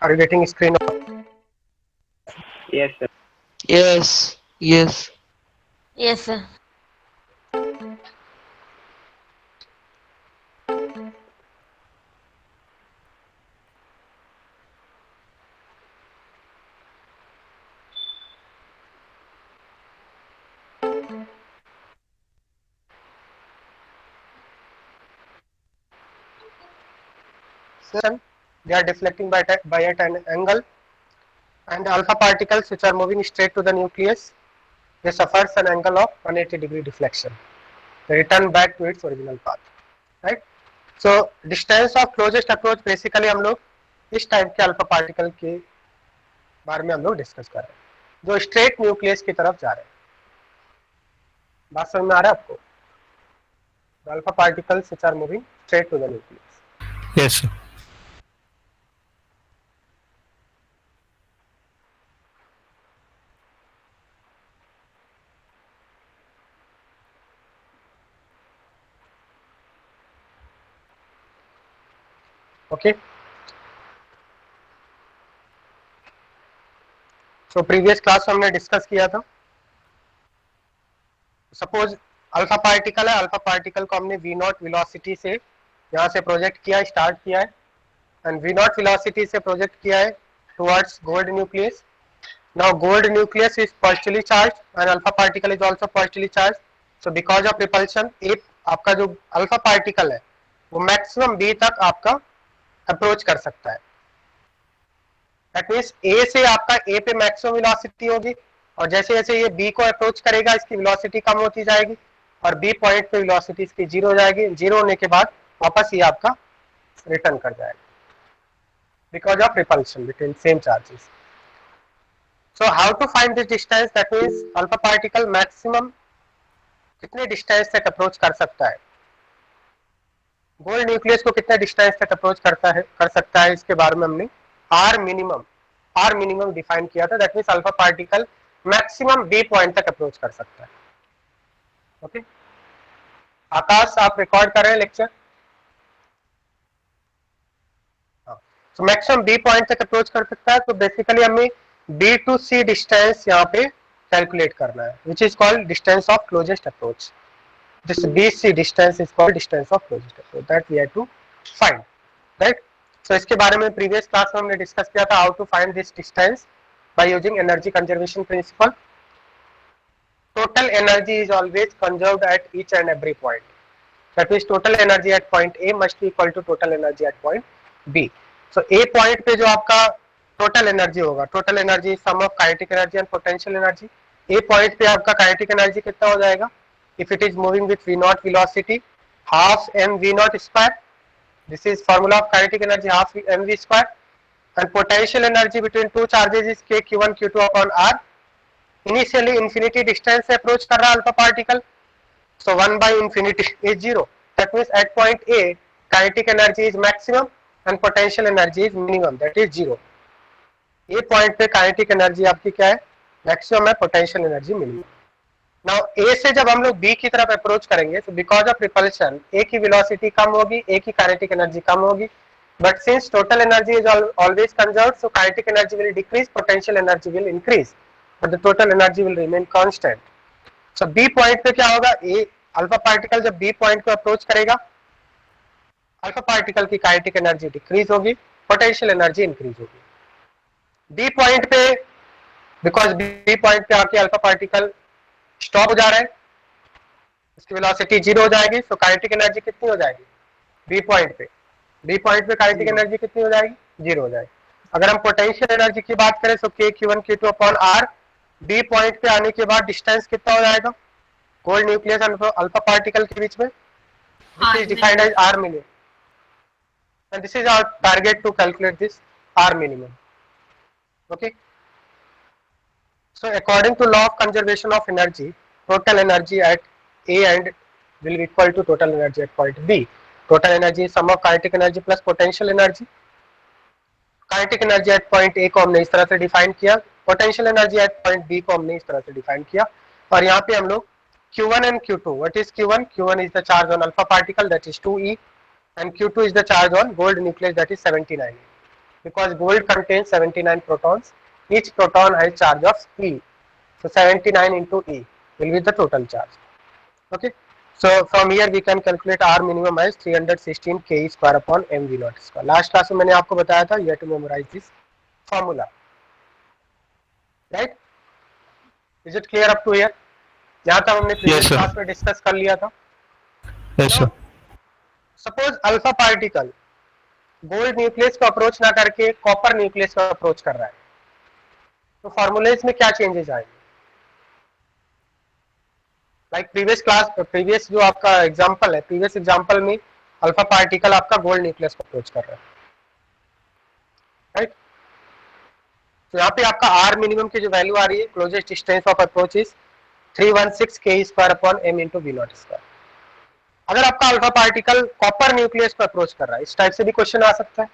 Are you getting screen? Yes, sir. Yes, yes. Yes, sir. They are deflecting by at an angle, and alpha particles which are moving straight to the nucleus, they suffers an angle of 180-degree deflection. They return back to its original path, right? So distance of closest approach basically हम लोग इस type के alpha particle के बारे में हम लोग discuss कर रहे हैं जो स्ट्रेट न्यूक्लियस की तरफ जा रहे हैं. बात समझ में आ रहा है आपको? Alpha particles which are moving straight to the nucleus. Yes, sir. Okay. So previous class में हमने डिस्कस किया था. सपोज अल्फा पार्टिकल है, अल्फा पार्टिकल को हमने v नॉट वेलोसिटी से यहाँ से प्रोजेक्ट किया, स्टार्ट किया है, एंड v नॉट वेलोसिटी से प्रोजेक्ट किया है towards gold nucleus. Now gold nucleus is positively charged and alpha particle is also positively charged. So because of repulsion आपका जो अल्फा पार्टिकल है वो मैक्सिमम b तक आपका अप्रोच कर सकता है. दैट मीन्स a से आपका a पे मैक्सिमम वेलोसिटी होगी और जैसे जैसे ये b को अप्रोच करेगा इसकी वेलोसिटी कम होती जाएगी और b पॉइंट पे वेलोसिटी इसकी जीरो हो जाएगी. जीरो होने के बाद वापस ये आपका रिटर्न कर जाएगा because of repulsion between same charges. So how to find this distance? That means alpha particle maximum कितने डिस्टेंस तक अप्रोच कर सकता है, गोल्ड न्यूक्लियस को कितने डिस्टेंस तक अप्रोच कर सकता है, इसके बारे में हमने आर मिनिमम डिफाइन किया था. That means alpha particle maximum B point तक अप्रोच कर सकता है. ओके आकाश, आप रिकॉर्ड कर रहे हैं लेक्चर? तो मैक्सिमम बी पॉइंट तक अप्रोच कर सकता है. तो बेसिकली हमें बी टू सी डिस्टेंस यहाँ पे कैलकुलेट करना है which is called distance of closest approach. This BC distance is called distance of closest approach that we have to find, right? So इसके बारे में previous class में हमने डिस्कस किया था how to find this distance by using energy conservation principle. Total energy is always conserved at each and every point. That means total energy at point A must be equal to total energy at point B. So A point पे जो आपका total energy होगा, total energy is sum of kinetic energy and potential energy. A point पे आपका kinetic energy कितना हो जाएगा? If it is moving with v naught velocity, half mv naught square. This is formula of kinetic energy, half mv square. And potential energy between two charges is k q1 q2 upon r. Initially infinity distance से approach कर रहा है alpha particle, so 1 by infinity is 0. That means at point A kinetic energy is maximum and potential energy is minimum, that is 0. A point पे kinetic energy आपकी क्या है? Maximum है, potential energy minimum. Now A से जब हम लोग B की तरफ अप्रोच करेंगे तो बिकॉज ऑफ रिपल्शन A की वेलोसिटी कम होगी, A की काइनेटिक एनर्जी कम होगी, but since total energy is always conserved, so kinetic energy will decrease, potential energy will increase, but the total energy will remain constant. So B point पे क्या होगा? A alpha particle जब B point को approach करेगा, alpha particle की kinetic energy decrease होगी, potential energy increase होगी. B point पे बिकॉज B पॉइंट पे आके अल्फा पार्टिकल स्टॉप हो जा रहा है, इसकी वेलोसिटी जीरो हो जाएगी, सो काइनेटिक एनर्जी कितनी हो जाएगी? बी पॉइंट पे काइनेटिक एनर्जी कितनी हो जाएगी? जीरो हो जाएगी. अगर हम पोटेंशियल एनर्जी की बात करें तो k q1 q2 upon r. B point पे आने के बाद डिस्टेंस कितना हो जाएगा गोल्ड न्यूक्लियस और अल्फा पार्टिकल के बीच में? This is defined as r minimum and this is our target to calculate this r minimum. Okay, so according to law of conservation of energy, total energy at A and will be equal to total energy at point B. Total energy is sum of kinetic energy plus potential energy. Kinetic energy at point A को हमने इस तरह से define किया, potential energy at point B को हमने इस तरह से डिफाइन किया, और यहाँ पे हम लोग Q1 and Q2. What is Q1? Q1 is the charge on alpha particle, that is 2e, and Q2 is the charge on gold nucleus, that is 79. because gold contains 79 protons. Each proton has charge of E. So 79 into E will be the total charge. Okay. So from here we can calculate R minimum as 316 Ke square upon mv naught square. Last class में मैंने आपको बताया था, you have to memorize this formula. Right? Is it clear up to here? यहाँ तक हमने previous class में discuss कर लिया था. Yes, sir. Suppose alpha particle gold nucleus को अप्रोच ना करके कॉपर न्यूक्लियस को अप्रोच कर रहा है, तो फॉर्मूलेज में क्या चेंजेस आएंगे? लाइक प्रीवियस जो आपका एग्जांपल है, प्रीवियस एग्जांपल में अल्फा पार्टिकल आपका गोल्ड न्यूक्लियस को अप्रोच कर रहा है, राइट? तो यहाँ पे आपका आर मिनिमम की जो वैल्यू आ रही है, closest distance of approach is 316 k square upon m into v naught square. अगर आपका अल्फा पार्टिकल कॉपर न्यूक्लियस को अप्रोच कर रहा है, इस टाइप से भी क्वेश्चन आ सकता है.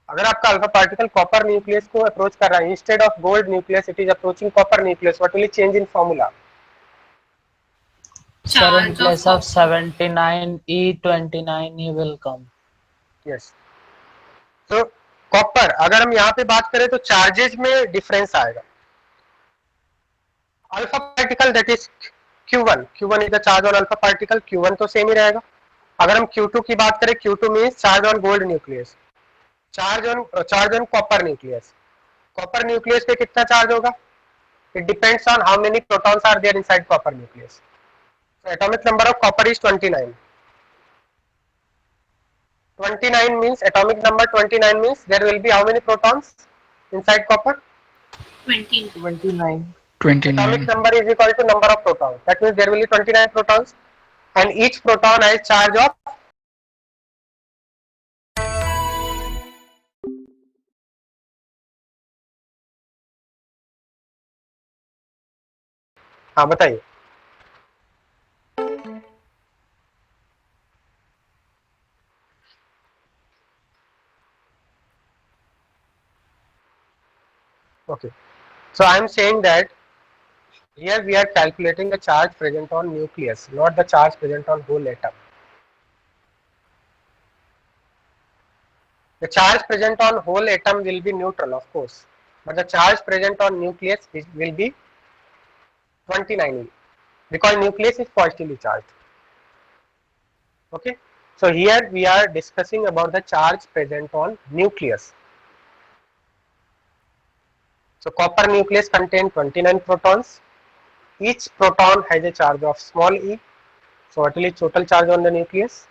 अगर आपका अल्फा पार्टिकल कॉपर न्यूक्लियस को अप्रोच कर रहा है, instead of gold nucleus it is approaching copper nucleus, what will change in formula? Sir, in place of 79 E 29 E will come. Yes. तो कॉपर, अगर हम यहाँ पे बात करें तो चार्जेस में डिफरेंस आएगा. Alpha particle that is Q1 is the charge on alpha particle, Q1 तो सेम ही रहेगा. अगर हम Q2 की बात करें, Q2 means charge on gold nucleus, charge on copper nucleus. Copper nucleus पे कितना चार्ज होगा? It depends on how many protons are there inside copper nucleus. So atomic number of copper is 29. 29 means atomic number 29 means there will be how many protons inside copper? 29. 29. Atomic number is equal to number of protons. That means there will be 29 protons, and each proton has charge of हाँ बताइए. Okay. So I am saying that here we are calculating the charge present on nucleus, not the charge present on whole atom. The charge present on whole atom will be neutral, of course, but the charge present on nucleus will be 29 because nucleus is positively charged. Okay. So here we are discussing about the charge present on nucleus. So copper nucleus contains 29 protons. Each proton has a charge of small e. So what will be total charge on the nucleus?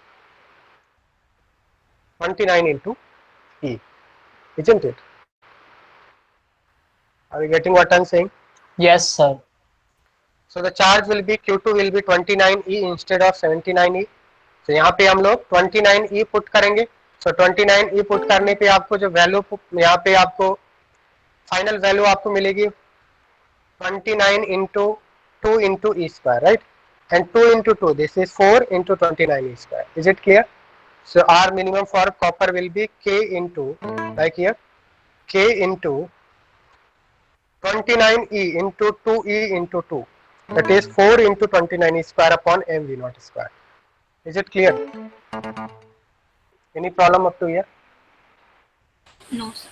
29 into e, isn't it? Are you getting what I am saying? Yes, sir. So the charge will be Q2 will be 29e instead of 79e. So यहाँ पे हम लोग 29e put करेंगे. So 29e put करने पे आपको जो value यहाँ पे आपको फाइनल वैल्यू आपको मिलेगी 29 into 2 into e square, right? And 2 into 2, this is 4 into 29 e square. Is it clear? So R minimum for copper will be K into, like here, K into 29e into 2e into 2. That is 4 into 29 e square upon mv naught square. Is it clear? Any problem up to here? No, sir.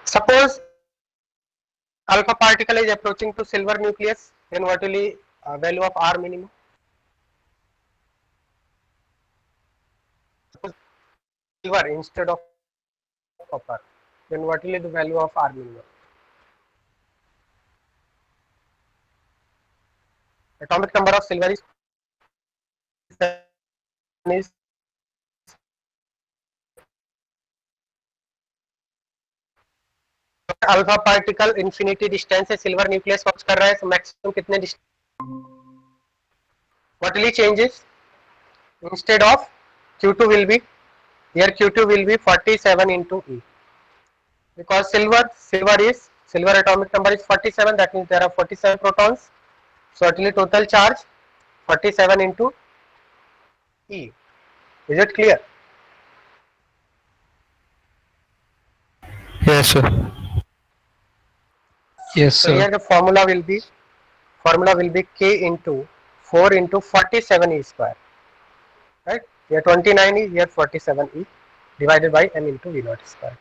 Suppose alpha particle is approaching to silver nucleus, then what will be value of R minimum? Suppose silver instead of copper, then what will be the value of R minimum? atomic number of silver is alpha particle infinity distance से silver nucleus cross कर रहा है, तो maximum कितने what will changes instead of q2 will be here q2 will be 47 into e because silver atomic number is 47, that means there are 47 protons, so actually total charge 47 into e. Is it clear? Yes, sir. Yes, So here sir. the formula will be k into 4 into 47 e square, right? Here 29 e, here 47 e divided by m into v naught square.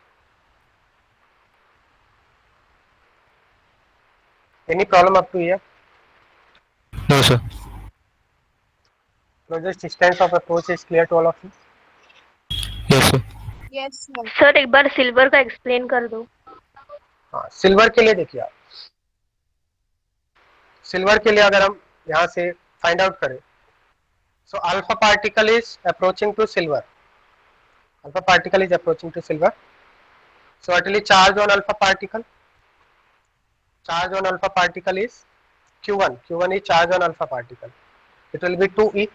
Any problem up to here? No, sir. Closest distance of approach is clear to all of you. Yes, sir. Yes sir. Sir एक बार silver का explain कर दो। हाँ, silver के लिए देखिए आप, silver के लिए अगर हम यहाँ से फाइंड आउट करें, so alpha particle is approaching to silver, alpha particle is approaching to silver, so actually charge on alpha particle is q1 is charge on alpha particle, it will be 2e.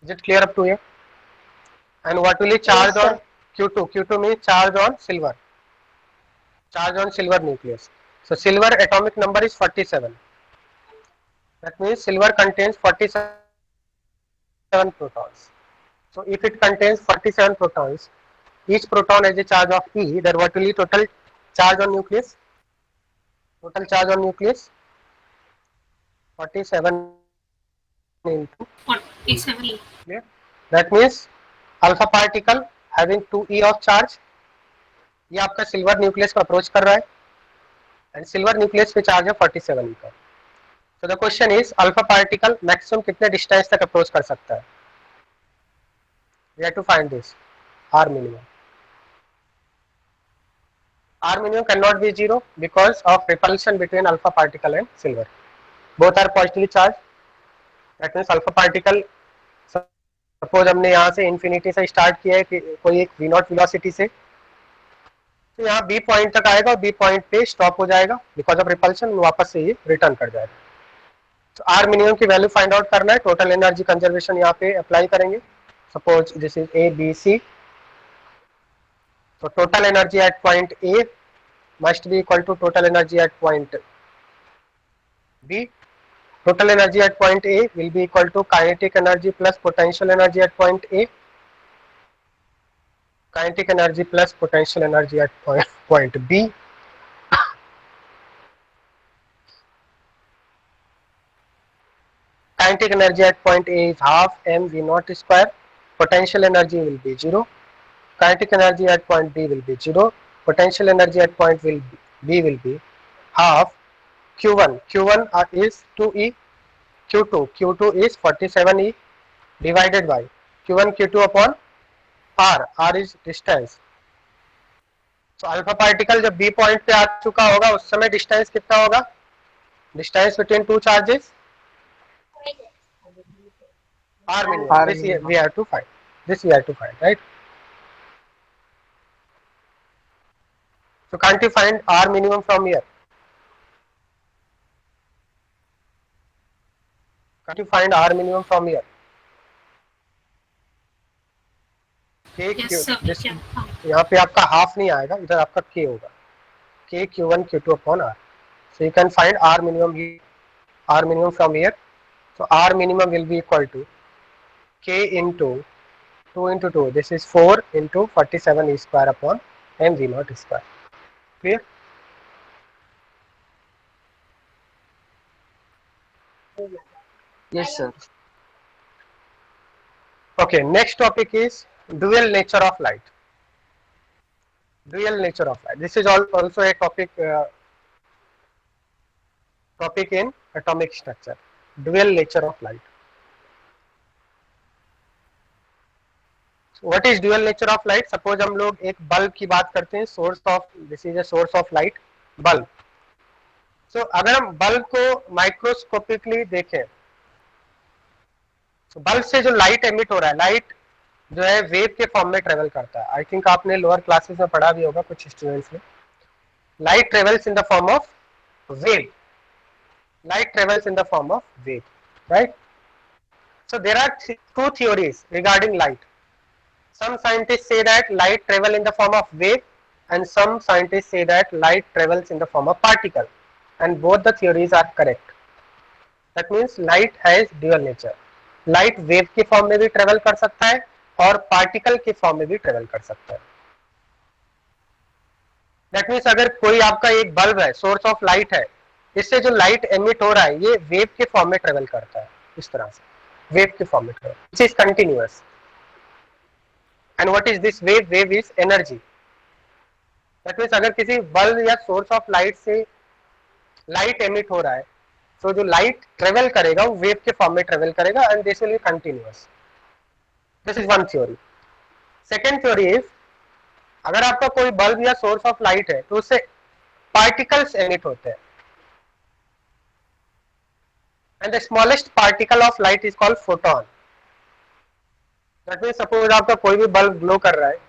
Is it clear up to here? And what will be charge Yes, on q2 means charge on silver nucleus. So silver atomic number is 47, that means silver contains 47 protons. So if it contains 47 protons, each proton has a charge of e, then what will be total charge on nucleus? Total charge on nucleus 47 into 47 clear? That means alpha particle having 2e of charge, ये आपका silver nucleus को approach कर रहा है and silver nucleus पे charge है 47 का. So the question is alpha particle maximum कितने डिस्टेंस तक अप्रोच कर सकता है? We have to find this R minimum. R minimum cannot be 0 because of repulsion between alpha particle and silver. Both are positively charged. That means alpha particle, suppose हमने यहाँ से infinity से start किया है कि कोई एक v naught velocity से, तो यहाँ B पॉइंट तक आएगा और B पॉइंट पे स्टॉप हो जाएगा बिकॉज ऑफ रिपल्शन, वापस से ये रिटर्न कर जाएगा. तो R मिनिमम की वैल्यू फाइंड आउट करना है. टोटल एनर्जी कंजर्वेशन यहाँ पे अप्लाई करेंगे. Suppose this is A B C. So total energy at point A must be equal to total energy at point B. Total energy at point A will be equal to kinetic energy plus potential energy at point A. Kinetic energy plus potential energy at point B. Kinetic energy at point A is half m v naught square. Potential energy will be 0. Kinetic energy at point B will be 0. Potential energy at point B will be half Q1. Q1 is 2E. Q2 is 47E divided by Q1 Q2 upon R. R is distance. So alpha particle जब B point पे आ चुका होगा उस समय distance कितना होगा? Distance between two charges R minimum. This we have to find. This we have to find, right? So can't you find R minimum from here? Can't you find R minimum from here? K Q, this यहाँ पे आपका half नहीं आएगा, इधर आपका K होगा. K Q1 Q2 upon R. So you can find R minimum here. R minimum from here. So R minimum will be equal to K into 2 into 2. This is 4 into 47 E square upon m v naught square. Clear? Yes, sir. Okay, next topic is dual nature of light. Dual nature of light. This is also a topic in atomic structure. Dual nature of light. What is dual nature of light? Suppose हम लोग एक bulb की बात करते हैं. Source of, this is a source of light, bulb. So अगर हम bulb को माइक्रोस्कोपिकली देखें, तो बल्ब से जो लाइट एमिट हो रहा है, लाइट जो है वेव के फॉर्म में ट्रेवल करता है. आई थिंक आपने लोअर क्लासेस में पढ़ा भी होगा कुछ स्टूडेंट्स ने. Light travels in the form of wave. Light travels in the form of wave, right? So there are two theories regarding light. Some scientists say that light travel in the form of wave, and some scientists say that light travels in the form of particle, and both the theories are correct. That means light has dual nature. Light wave के form में भी travel कर सकता है और particle के form में भी travel कर सकता है. That means अगर कोई आपका एक बल्ब है, सोर्स ऑफ लाइट है, इससे जो लाइट एमिट हो रहा है ये वेव के फॉर्म में ट्रेवल करता है, इस तरह से वेव के फॉर्म में travel, which is continuous. And what is this wave? Wave is energy. That means अगर किसी बल्ब या सोर्स ऑफ लाइट से लाइट एमिट हो रहा है, तो जो लाइट ट्रेवल करेगा वो वेव के फॉर्म में ट्रेवल करेगा, and this will be continuous. This is one theory. Second theory is, अगर आपका कोई बल्ब या सोर्स ऑफ लाइट है तो उससे पार्टिकल्स एमिट होते हैं, and the smallest particle of light is called photon. That means suppose आपका कोई भी बल्ब ग्लो कर रहा है,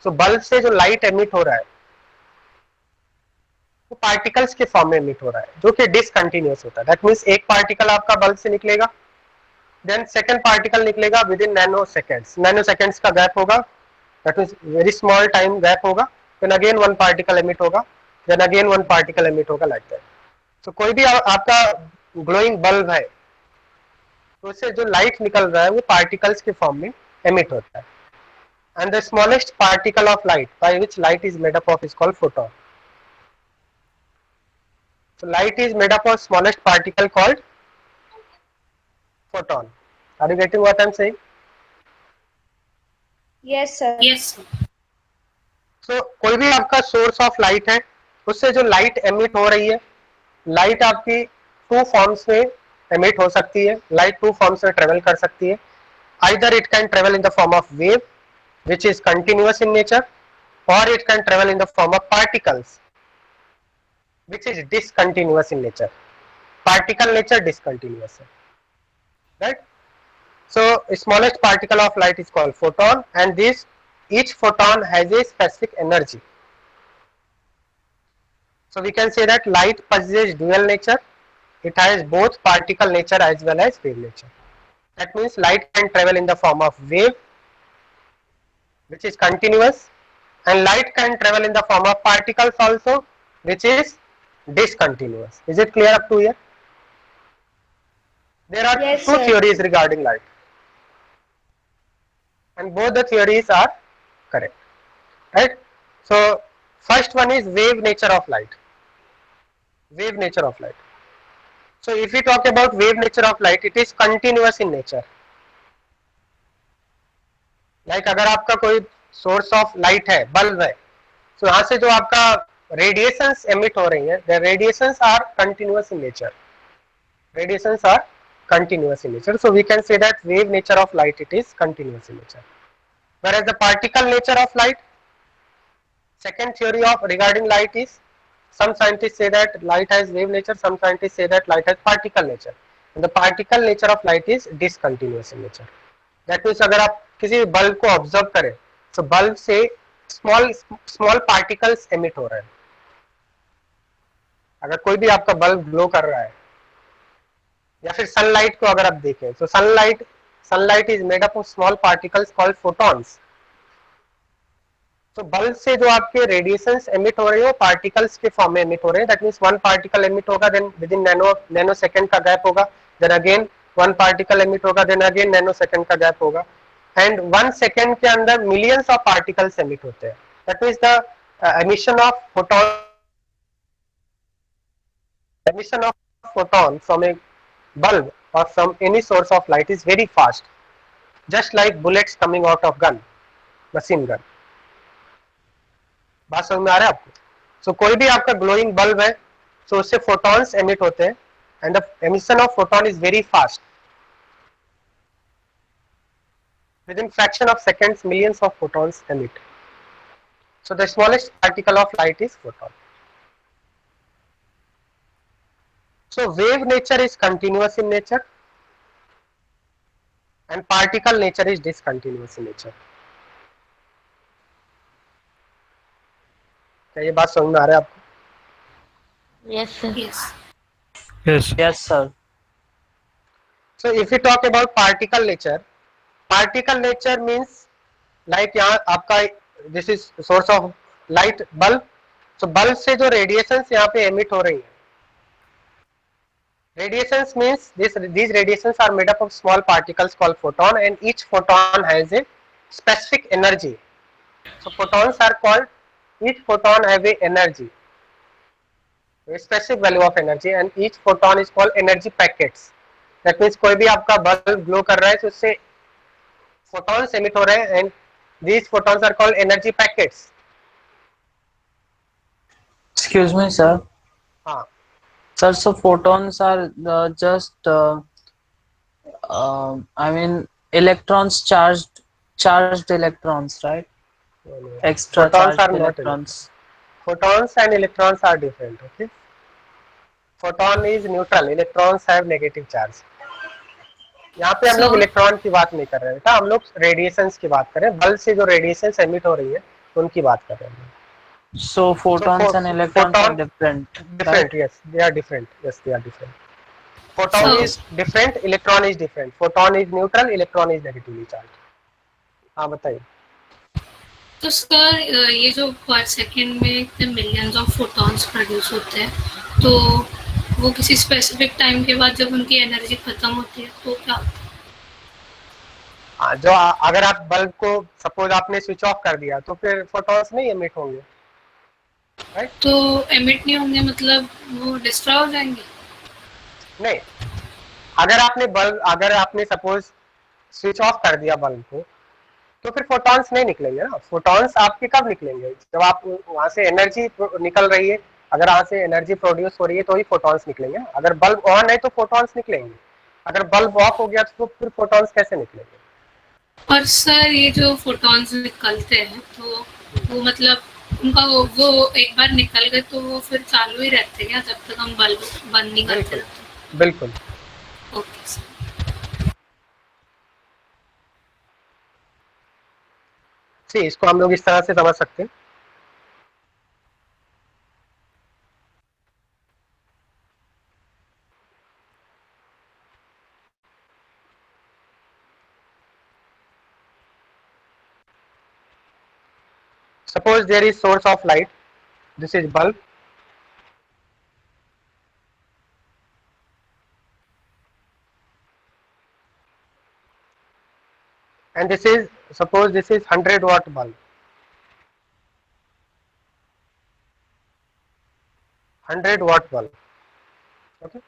तो बल्ब से जो लाइट एमिट हो रहा है वो पार्टिकल्स के फॉर्म में एमिट हो रहा है, जो कि डिसकंटिन्यूअस होता है. दैट मीन्स एक पार्टिकल आपका बल्ब से निकलेगा, देन सेकंड पार्टिकल निकलेगा विद इन नैनो सेकेंड्स का गैप होगा. That means very small time gap होगा, then again one particle emit होगा, then again one particle emit होगा, लाइक दैट. तो कोई भी आपका ग्लोइंग बल्ब है तो उससे जो लाइट निकल रहा है वो पार्टिकल्स के फॉर्म में एमिट होता है. And the smallest particle of light by which light is made up of is called photon. So light is made up of smallest particle called photon. Are you getting what I am saying? Yes, sir. Yes, sir. So कोई भी आपका source of light है, उससे जो light emit हो रही है, light आपकी टू फॉर्म्स में एमिट हो सकती है, लाइट टू फॉर्म्स में ट्रेवल कर सकती है. Either it can travel in the form of wave which is continuous in nature, और it can travel in the form of particles which is discontinuous in nature. Particle nature discontinuous है, right? So smallest particle of light is called photon, and each photon has a specific energy. So we can say that light possesses dual nature. It has both particle nature as well as wave nature. That means light can travel in the form of wave, which is continuous, and light can travel in the form of particles also, which is discontinuous. Is it clear up to here? There are Yes, two sir. theories regarding light, and both the theories are correct, right? So first one is wave nature of light. Wave nature of light. So if we talk about wave nature of light, it is continuous in nature. Like अगर आपका कोई source of light है, bulb है, तो यहाँ से जो आपका रेडिएशंस एमिट हो रही है, the radiations are continuous in nature. Radiations are continuous in nature. So we can say that wave nature of light, it is continuous in nature. Whereas the particle nature of light, second theory of regarding light is, some scientists say that light has wave nature, some scientists say that light has particle nature. And the particle nature of light is discontinuous in nature. That means अगर आप किसी bulb को observe करें, तो bulb से small particles emit हो रहे हैं. अगर कोई भी आपका बल्ब ग्लो कर रहा है, या फिर सनलाइट को अगर आप देखें, तो sunlight is made up of small particles called photons. तो बल्ब से जो आपके रेडिएशंस एमिट हो रहे हैं वो पार्टिकल्स के फॉर्म में एमिट हो रहे हैं. That means one particle emit होगा, then within nanosecond का गैप होगा, then again one particle emit होगा, देन अगेन नैनो सेकंड का गैप होगा, एंड 1 सेकंड के अंदर मिलियंस ऑफ पार्टिकल्स एमिट होते हैं. That means the emission of photon from a bulb or from any source of light is very fast, just like bullets coming out of gun, machine gun. बात समझ में आ रहा है आपको? सो कोई भी आपका ग्लोइंग बल्ब है, तो उससे फोटॉन्स एमिट होते हैं, and the emission of photon is very fast. Within fraction of seconds, millions of photons emit. So the smallest particle of light is photon. So wave nature is continuous in nature and particle nature is discontinuous in nature. क्या ये बात समझ में आ रहा है आपको? Yes, sir. Yes. Yes. Yes, sir. So if we talk about particle nature means like यहाँ आपका this is source of light bulb. So bulb से जो radiations यहाँ पे emit हो रही है. Radiations means these radiations are made up of small particles called photon and each photon has a specific energy. So photons are called, each photon have a energy, a specific value of energy and each photon is called energy packets. That means कोई भी आपका bulb glow कर रहा है तो उससे photons emit हो रहे हैं and these photons are called energy packets. Excuse me, sir. हाँ. Sir, so photons are just, I mean, electrons charged electrons, right? Extra Photons charged are not electrons. Photons and electrons are different. Okay. Photon is neutral. Electrons have negative charge. यहाँ पे हम लोग So- electron की बात नहीं कर रहे हैं, हम लोग रेडिएशंस की बात कर रहे हैं. बल्ब से जो रेडिएशंस एमिट हो रही है उनकी बात कर रहे हैं. So photons and electrons are photon- different. Different, yes, they are different. Yes, they are different. Photon So- is different, electron is different. Photon is neutral, electron is negatively charged. हाँ बताइए. तो सर ये जो पर second में इतने millions of photons produce होते हैं, तो वो किसी स्पेसिफिक टाइम के बाद जब उनकी एनर्जी खत्म होती है तो क्या होता है? हाँ, जो अगर आप बल्ब को सपोज आपने स्विच ऑफ कर दिया तो फिर फोटॉन्स नहीं एमिट होंगे, राइट? तो एमिट नहीं होंगे मतलब वो डिस्ट्रॉय हो जाएंगे? नहीं, अगर आपने सपोज स्विच ऑफ कर दिया बल्ब को तो फिर फोटॉन्स नहीं निकलेंगे ना. फोटॉन्स आपके कब निकलेंगे? जब आप वहां से एनर्जी निकल रही है, अगर वहां से एनर्जी प्रोड्यूस हो रही है तो ही फोटॉन्स निकलेंगे. अगर बल्ब ऑन है तो फोटॉन्स निकलेंगे, अगर बल्ब ऑफ हो गया तो फिर फोटॉन्स कैसे निकलेंगे? और सर ये जो फोटॉन्स निकलते हैं तो वो मतलब उनका वो एक बार निकल गए तो वो फिर चालू ही रहते हैं क्या जब तक हम बल्ब बंद नहीं करते रहते? बिल्कुल. Okay sir. इसको हम लोग इस तरह से समझ सकते हैं. Suppose there is source of light, this is bulb, and this is, suppose this is 100-watt bulb, 100-watt bulb. Okay,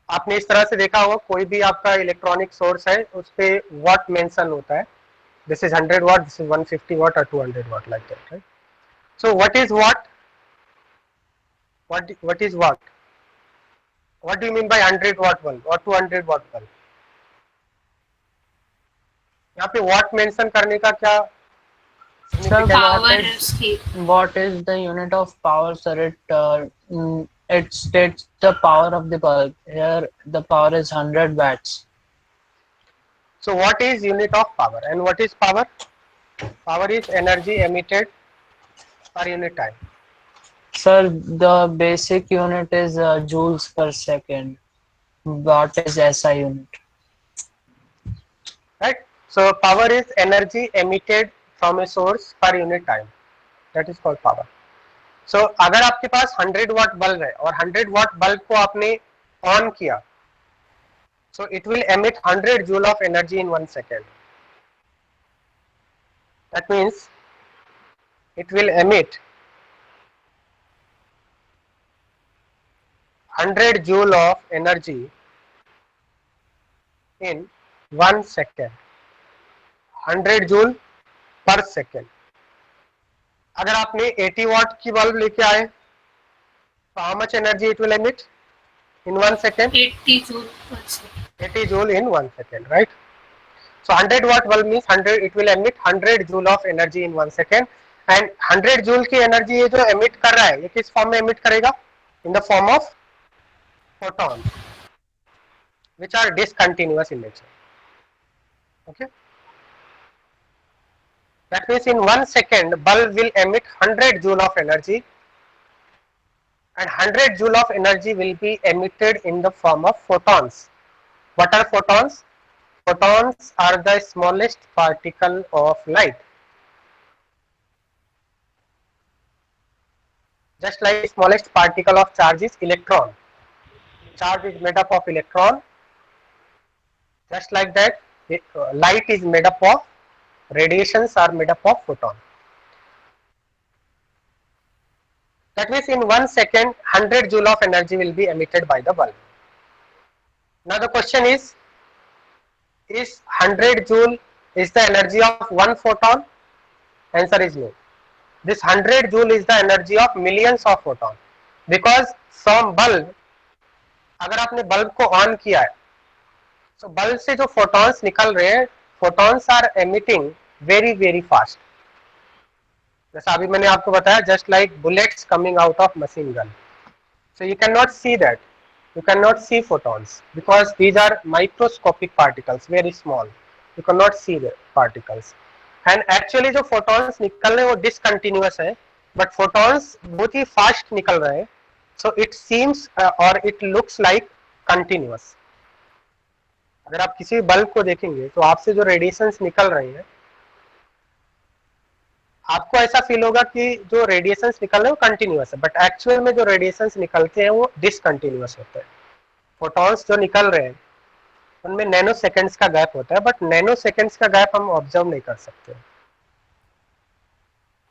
आपने इस तरह से देखा होगा कोई भी आपका इलेक्ट्रॉनिक सोर्स है उस पे वाट मेंशन होता है. This is 100 watt, this is 150 watt or 200 watt, like that, right? So what is watt? What is watt? What do you mean by 100 watt bulb or 200 watt bulb? यहाँ पे watt mention करने का क्या significance power है? है उसकी. What is the unit of power, sir? It states the power of the bulb. Here the power is 100 watts. So what is unit of power and what is power? Power is energy emitted per unit time. Sir, the basic unit is joules per second. Watt is SI unit. Right? So power is energy emitted from a source per unit time. That is called power. So अगर आपके पास 100 watt bulb है और 100 watt bulb को आपने on किया, so it will emit 100 joule of energy in 1 second. That means it will emit 100 joule of energy in 1 second. 100 joule per second. अगर आपने 80 watt की बल्ब लेके आए तो how much energy it will emit in 1 second? 80 joule पर second. 80 joule in 1 second, right? So 100 watt bulb means 100, it will emit 100 joule of energy in 1 second, and 100 joule की energy ये जो emit कर रहा है ये किस फॉर्म में emit करेगा? in the form of photons, which are discontinuous in nature. Okay. That means in 1 second, bulb will emit 100 joule of energy, and 100 joule of energy will be emitted in the form of photons. What are photons? Photons are the smallest particle of light. Just like smallest particle of charge is electron. Charge is made up of electron. Just like that, light is made up of, radiations are made up of photon. That means in 1 second, 100 joule of energy will be emitted by the bulb. Now the question is 100 joule is the energy of one photon? Answer is no. This 100 joule is the energy of millions of photon, because from bulb, अगर आपने bulb को on किया है, तो bulb से जो photons निकल रहे हैं, photons are emitting very very fast. जैसा अभी मैंने आपको बताया, just like bullets coming out of machine gun. So you cannot see that. You cannot see photons because these are microscopic particles, very small. You cannot see the particles. And actually जो photons निकल रहे हैं वो discontinuous है, but photons बहुत ही fast निकल रहे हैं. So it seems or it looks like continuous. अगर आप किसी बल्ब को देखेंगे तो आपसे जो रेडिएशंस निकल रही हैं, आपको ऐसा फील होगा कि जो रेडिएशंस निकल रहे हैं वो कंटिन्यूअस है, बट एक्चुअल में जो रेडिएशंस निकलते हैं वो डिसकंटिन्यूअस होते हैं. फोटॉन्स जो निकल रहे हैं उनमें नैनो सेकेंड्स का गैप होता है, बट नैनो सेकेंड्स का गैप हम ऑब्जर्व नहीं कर सकते.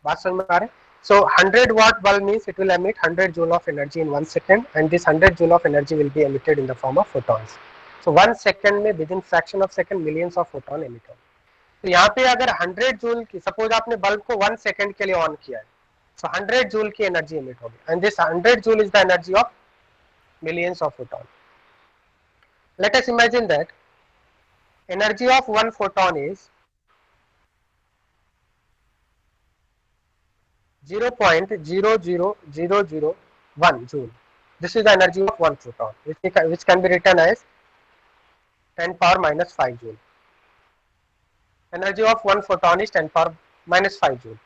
बात समझ में आ रहा है? So 100 watt bulb means it will emit 100 joule of energy in 1 second, and this 100 joule of energy will be emitted in the form of photons. So 1 second में within fraction of second millions of photon emit होंगे. तो यहाँ पे अगर 100 joule की, suppose आपने bulb को 1 second के लिए ऑन किया है, so 100 जूल की एनर्जी एमिट होगी, and this 100 joule is the energy of millions of photon. Let us imagine that energy of one photon is 0.00001 joule. This is the energy of one photon, which can be written as 10 power minus 5 joule. Energy of one photon is 10 power minus 5 joule.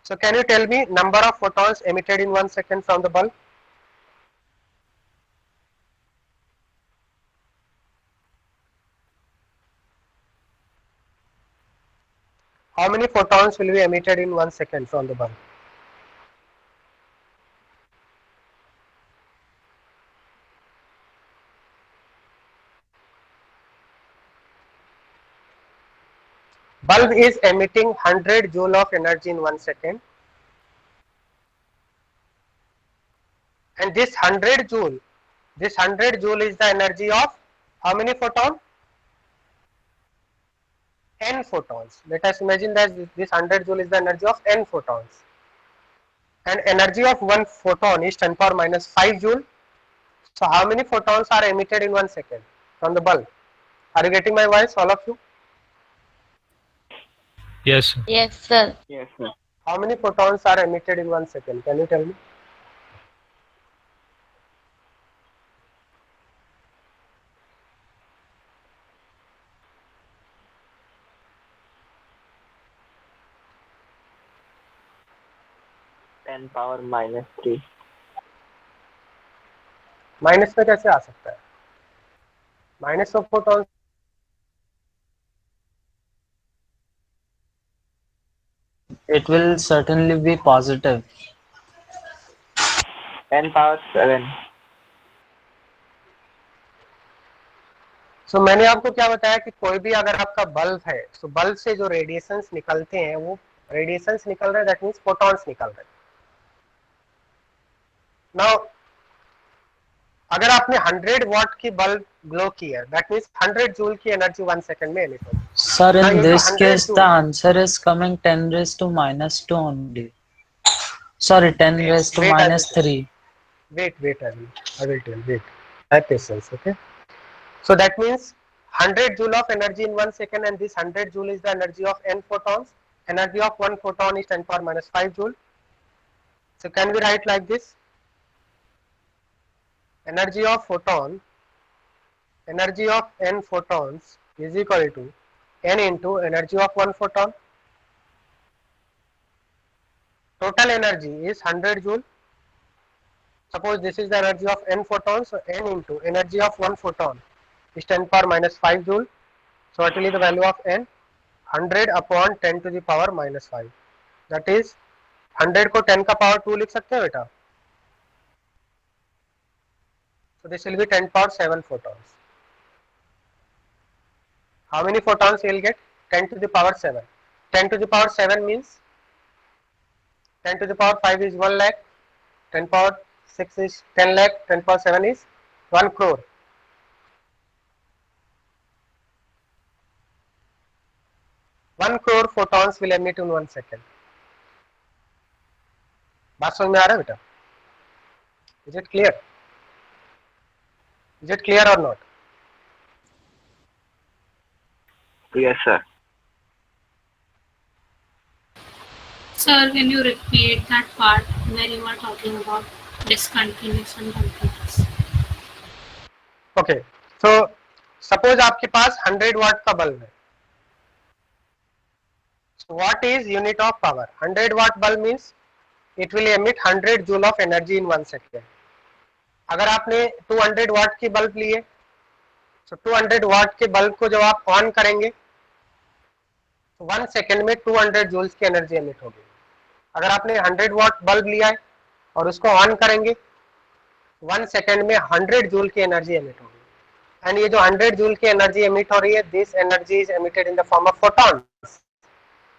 So can you tell me number of photons emitted in 1 second from the bulb? How many photons will be emitted in 1 second from the bulb? Bulb is emitting 100 joule of energy in 1 second, and this 100 joule is the energy of how many photons? N photons. Let us imagine that this 100 joule is the energy of n photons, and energy of one photon is 10 power minus 5 joule. So how many photons are emitted in 1 second from the bulb? Are you getting my voice, all of you? Yes, sir. Yes, sir. Yes, sir. How many photons are emitted in 1 second? Can you tell me? Ten power minus 3. Minus में कैसे आ सकता है? Minus of photon It will certainly be positive. 10 power 7. सो मैंने आपको क्या बताया कि कोई भी अगर आपका बल्ब है, तो बल्ब से जो रेडिएशंस निकलते हैं वो रेडिएशंस निकल रहे हैं, दैट मींस फोटॉन्स निकल रहे हैं. नाउ अगर आपने 100 वाट की बल्ब ग्लो की है, दैट मींस 100 जूल की एनर्जी 1 सेकंड में एमिट होगी. Sir, Now in you know this 100 case, joule. the answer is coming 10 raised to minus 2 only. Sorry, 10 raised to Wait, I minus will 3. Wait, I will tell, wait. Have patience, okay? So that means 100 joule of energy in 1 second, and this 100 joule is the energy of n photons. Energy of one photon is 10 power minus 5 joule. So can we write like this? energy of photon, energy of n photons is equal to n into energy of one photon. Total energy is 100 joule. Suppose this is the energy of n photons, so n into energy of one photon is 10 power minus 5 joule. So what will be the value of n? 100 upon 10 to the power minus 5. That is 100 को 10 का power 2 लिख सकते हैं बेटा. So this will be 10 power 7 photons. How many photons you will get? 10 to the power 7. 10 to the power 7 means 10 to the power 5 is 1 lakh, 10 power 6 is 10 lakh, 10 power 7 is 1 crore. One crore photons will emit in 1 second. बात समझ में आ रहा है बेटा? Is it clear? Is it clear or not? Yes, sir. Sir, can you repeat that part where you were talking about discontinuous and continuous? Okay. So suppose आपके पास 100 watt का bulb है. So what is unit of power? 100 watt bulb means it will emit 100 joule of energy in 1 second. अगर आपने 200 watt की bulb लिए, तो 200 watt के bulb को जब आप ऑन करेंगे तो 1 सेकेंड में 200 जूल्स की एनर्जी एमिट होगी. अगर आपने 100 watt बल्ब लिया है और उसको ऑन करेंगे 1 सेकेंड में 100 जूल की एनर्जी एमिट होगी. एंड ये जो 100 जूल की एनर्जी एमिट हो रही है, this energy is emitted in the form of photons.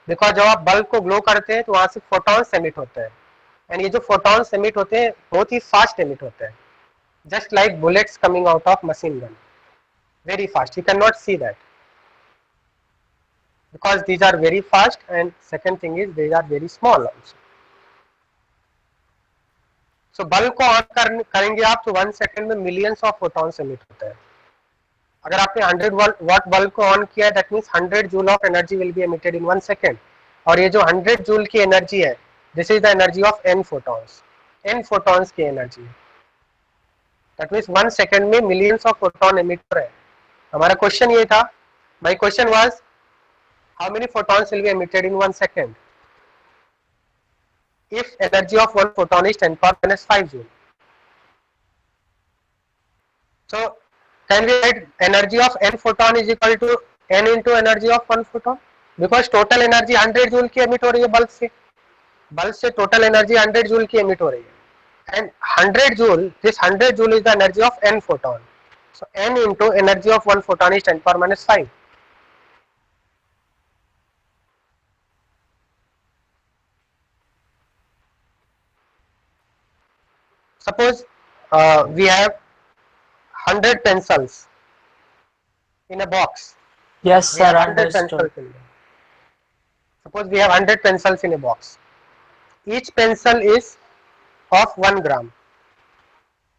Because जब आप बल्ब को ग्लो करते हैं तो वहां से फोटॉन्स एमिट होते हैं. एंड ये जो फोटॉन्स एमिट होते हैं बहुत ही फास्ट एमिट होते हैं, just like bullets coming out of machine gun, very fast. You cannot see that because these are very fast, and second thing is they are very small also. So bulb को on करेंगे आप तो 1 second में millions of photons emit होते हैं. अगर आपने 100 watt bulb को ऑन किया, that means 100 joule of energy will be emitted in 1 second. और ये जो 100 जूल की एनर्जी है, this is the energy of n photons. n photons की एनर्जी, दैट मींस 1 सेकेंड में मिलियंस ऑफ फोटॉन एमिट हो रहे हैं. हमारा क्वेश्चन ये था, my question was how many photons will be emitted in 1 second if energy of one photon is 10 power minus 5 joule. So can we write energy of n photon is equal to n into energy of one photon, because total energy 100 joule की emit हो रही है bulb से total energy 100 joule की emit हो रही है. And 100 joule, this 100 joule is the energy of n photon. So n into energy of one photon is 10 power minus 5. Suppose we have 100 pencils in a box. Yes, We sir. have 100 Understood. pencils in there. Suppose we have 100 pencils in a box. Each pencil is of 1 gram.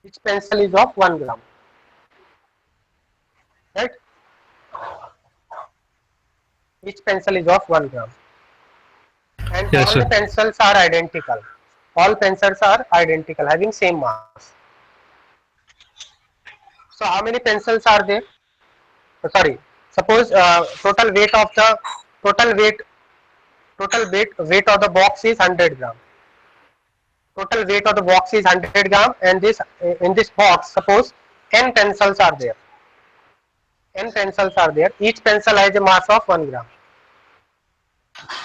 Each pencil is of 1 gram. Right? Each pencil is of 1 gram. And Yes, all sir. the pencils are identical. All pencils are identical, having same mass. So how many pencils are there? Sorry, suppose total weight of the weight of the box is 100 gram. Total weight of the box is 100 gram, and this in this box, suppose n pencils are there. N pencils are there. Each pencil has a mass of 1 gram.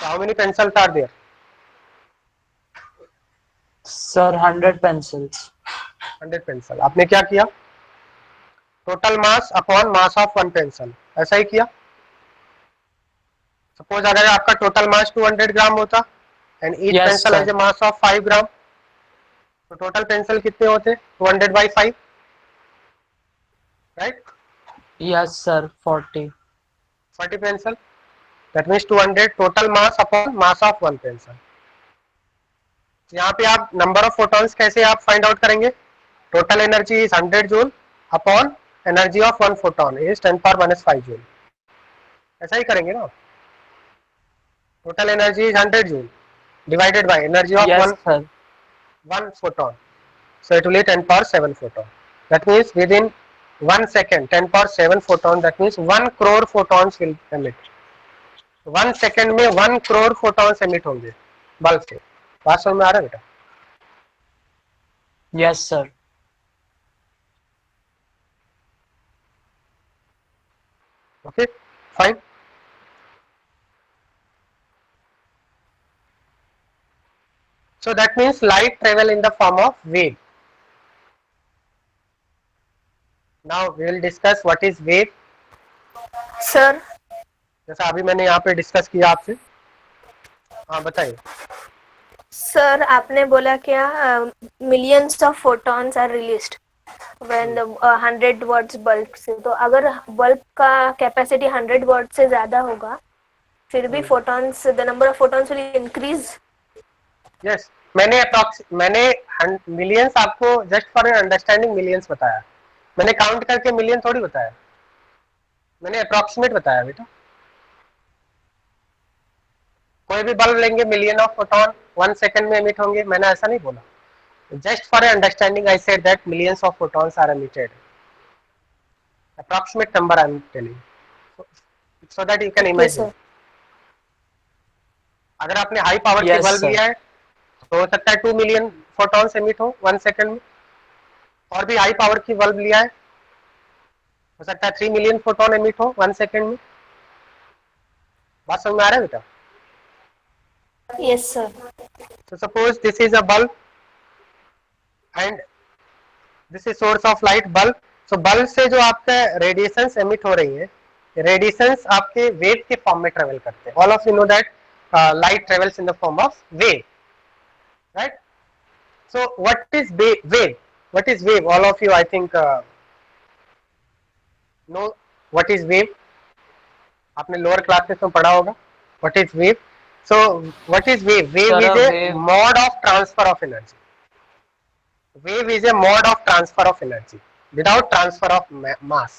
So how many pencils are there? Sir, 100 pencils. 100 pencil. आपने क्या किया? Total mass upon mass of 1 pencil, ऐसा ही किया. Suppose अगर आपका total mass 200 ग्राम होता and each Yes, pencil sir. Has a mass of 5 ग्राम, तो total pencil कितने होते? 200 by 5, right? Yes, sir. 40. 40 pencil, that means 200 total mass upon mass of 1 pencil. यहाँ पे आप नंबर ऑफ फोटॉन्स कैसे आप फाइंड आउट करेंगे? Total energy is 100 joule upon energy of 1 photon is 10 power minus 5 joule. ऐसा ही करेंगे ना. Total energy is 100 joule divided by energy of Yes, sir. one photon, so it will be 10 power 7 photon. That means within 1 second 10 power 7 photons, that means 1 crore photons will emit. 1 second में 1 crore photons emit होंगे bulb से. बात समझ में आ रहा है बेटा? Yes, sir. Okay, fine. So that means light travel in the form of wave. Now we will discuss what is wave. Sir जैसा अभी मैंने यहाँ पे डिस्कस किया आपसे. हाँ बताइए. सर आपने बोला क्या millions of photons are released when the 100 watts bulb से, तो अगर बल्ब का कैपेसिटी 100 वॉट से ज्यादा होगा फिर भी photons, the number of photons will increase. Yes, मैंने मिलियंस आपको जस्ट फॉर अंडरस्टैंडिंग मिलियंस बताया. मैंने काउंट करके मिलियन थोड़ी बताया, मैंने अप्रोक्सीमेट बताया बेटा. कोई भी बल्ब लेंगे मिलियन ऑफ फोटॉन 1 सेकंड में एमिट होंगे, मैंने ऐसा नहीं बोला. Just for understanding I said that millions of photons are emitted. Approximate number I am telling so that you can imagine. अगर आपने हाई पावर की बल्ब लिया है तो हो सकता है 2 मिलियन फोटॉन्स एमिट हो 1 सेकंड में. और भी हाई पावर की बल्ब लिया है, हो सकता है 3 मिलियन फोटोन एमिट हो 1 सेकंड में. बात समझ में आ रहा है बेटा? Yes sir. So suppose this is a bulb and this is source of light bulb. So bulb से जो आपका रेडिएशंस एमिट हो रही है, रेडिएशंस आपके वेव के फॉर्म में ट्रेवल करते हैं. All of you know that light travels in the form of wave, right? So what is wave? What is wave? All of you I think know what is wave. आपने lower classes में पढ़ा होगा what is wave. So what is wave? Wave is a mode of transfer of energy. Wave is a mode of transfer of energy without transfer of mass.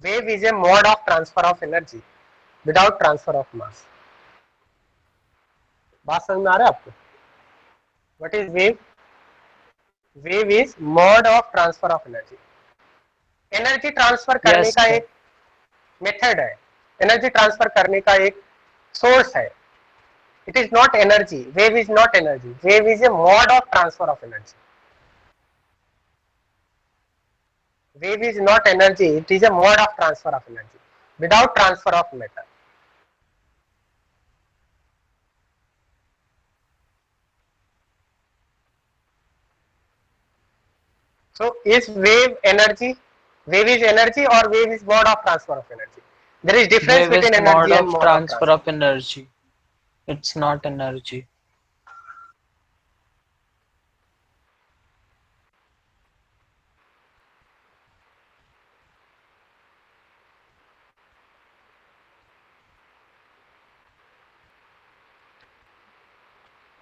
Wave is a mode of transfer of energy without transfer of mass. बात समझ में आ रहा है आपको? What is wave? Wave is mode of transfer of energy. Energy transfer करने का एक method है, एनर्जी ट्रांसफर करने का एक सोर्स है. It is not energy. Wave is not energy. Wave is a mode of transfer of energy. Wave is not energy, it is a mode of transfer of energy without transfer of matter. So is wave energy? Wave is energy or wave is mode of transfer of energy? There is difference Wave between is energy mode and of mode transfer of energy. It's not energy.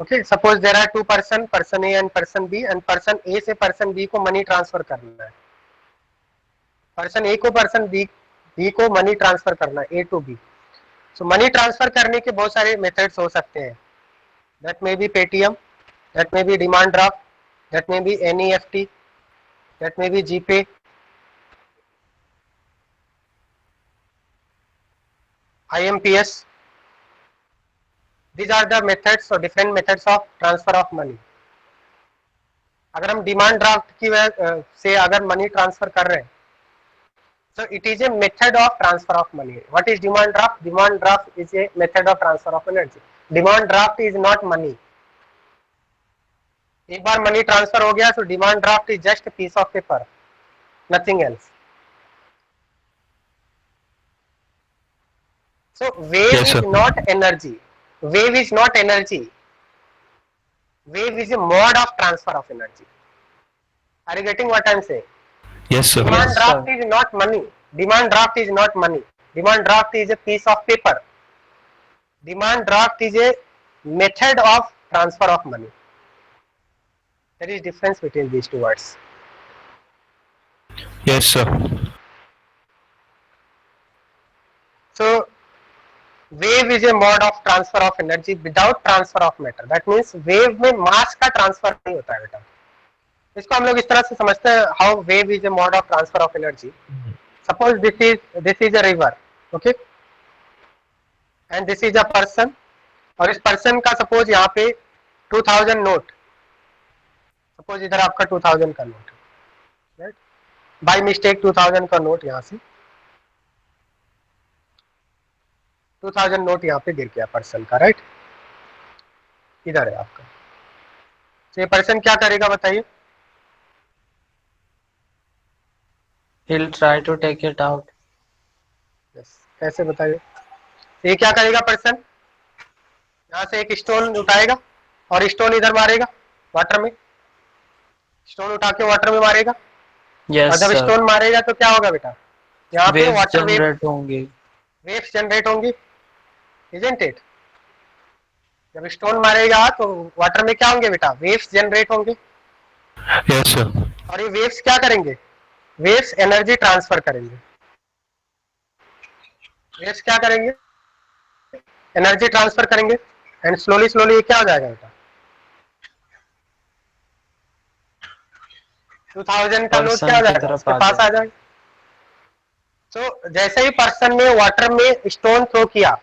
Okay, suppose there are two person A and person B, and person A से person B को money transfer करना है. Person A को person B को money transfer करना है A to B. So money transfer करने के बहुत सारे methods हो सकते हैं. That may be Paytm, that may be demand draft, that may be NEFT, that may be GPay. IMPS. These are the methods or different methods of transfer of money. अगर हम demand draft की से अगर money transfer कर रहे हैं, so it is a method of transfer of money. What is demand draft? Demand draft is a method of transfer of energy. Demand draft is not money. एक बार money transfer हो गया, so demand draft is just a piece of paper, nothing else. So wave Yes, sir. is not energy. Wave is not energy. Wave is a mode of transfer of energy. Are you getting what I am saying? Yes, sir. Demand Yes, draft sir. is not money. Demand draft is not money. Demand draft is a piece of paper. Demand draft is a method of transfer of money. There is difference between these two words. Yes, sir. So wave is a mode of transfer of energy without transfer of matter. That means wave में mass का transfer नहीं होता है बेटा. इसको हम लोग इस तरह से समझते हैं, how wave is a mode of transfer of energy. Suppose this is a river, okay, and this is a person, और इस पर्सन का सपोज यहाँ पे 2000 नोट, सपोज इधर आपका 2000 का नोट, राइट, बाय मिस्टेक 2000 का नोट यहाँ से 2000 नोट यहाँ पे गिर गया पर्सन का, राइट, इधर है आपका. तो ये पर्सन क्या करेगा बताइए? He'll try to take it out. yes. कैसे बताइए? ये क्या करेगा पर्सन? यहाँ से एक स्टोन उठाएगा और स्टोन इधर मारेगा वाटर में, स्टोन उठा के वाटर में मारेगा. Yes, और जब sir. स्टोन मारेगा तो क्या होगा बेटा? यहाँ पे Waves वाटर वेव, generate होंगी. वेव्स जनरेट होंगी, isn't it? जब स्टोन मारेगा तो वाटर में क्या होंगे बेटा? वेव्स जनरेट होंगे. Yes, sir. और ये वेव्स क्या करेंगे? वेव्स एनर्जी ट्रांसफर करेंगे. वेव्स क्या करेंगे? एनर्जी ट्रांसफर करेंगे. एंड स्लोली स्लोली ये क्या हो जाएगा बेटा? 2000 का नोट क्या हो जाएगा? उसके पास आ जाएगा. तो जैसे ही पर्सन ने वाटर में स्टोन थ्रो किया,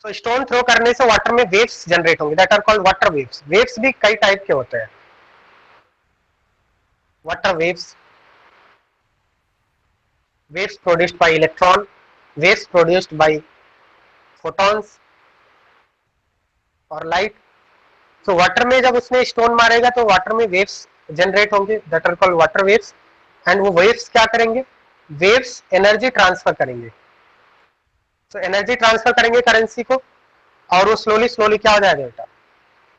तो स्टोन थ्रो करने से वाटर में वेव्स जनरेट होंगे, that are called water waves. Waves भी कई टाइप के होते हैं. Water waves, waves produced by electron, waves produced by photons और light. so water में जब उसने स्टोन मारेगा तो वाटर में waves जनरेट होंगे, that are called water waves. and वो waves क्या करेंगे? waves एनर्जी ट्रांसफर करेंगे. so एनर्जी ट्रांसफर करेंगे करेंसी को, और वो स्लोली स्लोली क्या हो जाएगा बेटा?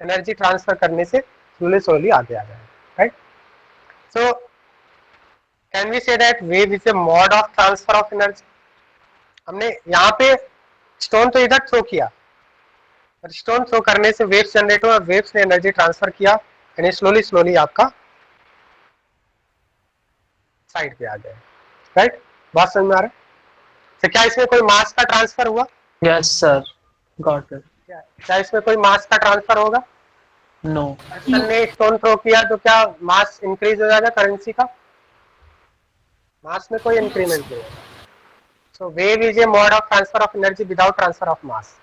एनर्जी ट्रांसफर करने से स्लोली स्लोली आगे आ जाएगा, right. so can we say that wave is a mode of transfer of energy? हमने यहाँ पे स्टोन तो इधर थ्रो किया, पर स्टोन थ्रो करने से वेव्स जनरेट हुआ, वेव्स ने एनर्जी ट्रांसफर किया, यानी स्लोली स्लोली आपका साइड पे आ गया, राइट. बात समझ में आ रहा है? तो क्या इसमें कोई मास का ट्रांसफर हुआ? Yes, sir. Got it. क्या इसमें कोई मास का ट्रांसफर होगा? No. पर्सन ने स्टोन थ्रो किया तो क्या मास इंक्रीज हो जाएगा करेंसी का? मास में कोई इंक्रीमेंट नहीं होगा. So wave is a mode of transfer of energy without transfer of mass.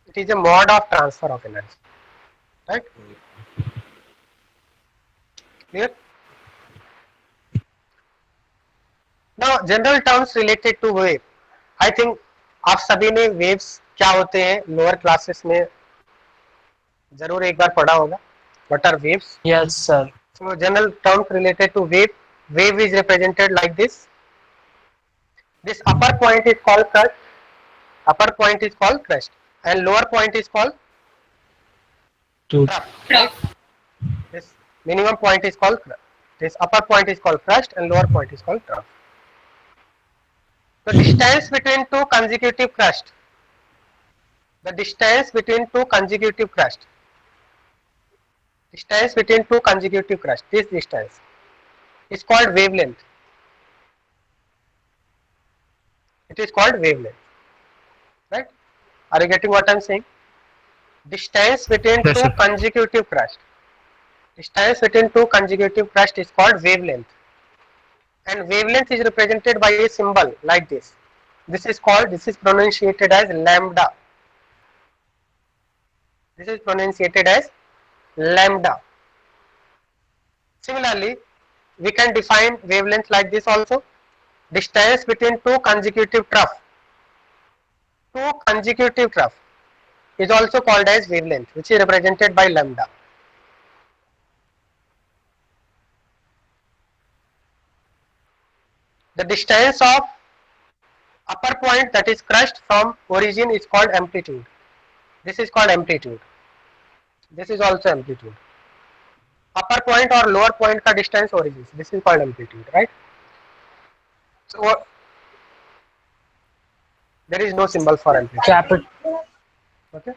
It is a mode of transfer of energy, right. Clear? Now general terms related to wave. I think आप सभी ने waves क्या होते हैं lower classes में जरूर एक बार पढ़ा होगा. What are waves? Yes, sir. So general terms related to wave. Wave is represented like this. This upper point is called crest. Upper point is called crest, and lower point is called trough. Trough. This minimum point is called crest. This upper point is called crest, and lower point is called trough. The distance between two consecutive crests. The distance between two consecutive crests. Distance between two consecutive crests. This distance is called wavelength. It is called wavelength, right? Are you getting what I am saying? Distance between Yes, two sir. consecutive crests. Distance between two consecutive crests is called wavelength, and wavelength is represented by a symbol like this. This is pronunciated as lambda. This is pronunciated as lambda. Similarly, we can define wavelength like this also. Distance between two consecutive trough. Two consecutive trough is also called as wavelength, which is represented by lambda. The distance of upper point, that is crest, from origin is called amplitude. This is called amplitude. This is also amplitude. Upper point or lower point का distance origin, this is called amplitude, right? So there is no symbol for amplitude. Capital. Okay?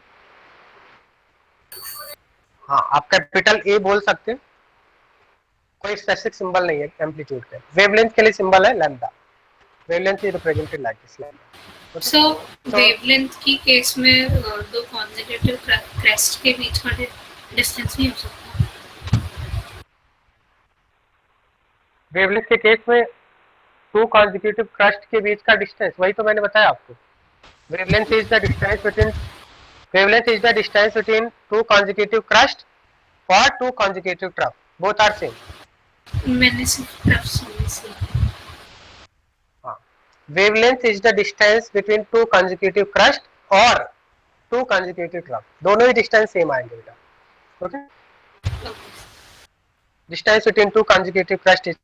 हाँ, आप capital A बोल सकते हैं, कोई specific symbol नहीं है amplitude के. वेवलेंथ के लिए सिंबल है lambda. Wavelength is represented like this lambda. So wavelength की केस में दो कॉन्सेक्यूटिव क्रेस्ट के बीच का डिस्टेंस नहीं हो सकता. वेवलेंथ के केस में टू कॉन्जिक्यूटिव क्रस्ट के बीच का डिस्टेंस, वही तो मैंने बताया आपको, wavelength is the distance between two consecutive crest और two consecutive trough, both are same. मैंने सिर्फ ट्रफ सुनी सी. Wavelength is the distance between two consecutive crest और टू कॉन्जिक्यूटिव ट्रफ, दोनों ही डिस्टेंस सेम आएंगे बेटा. Okay, distance between two consecutive crusts is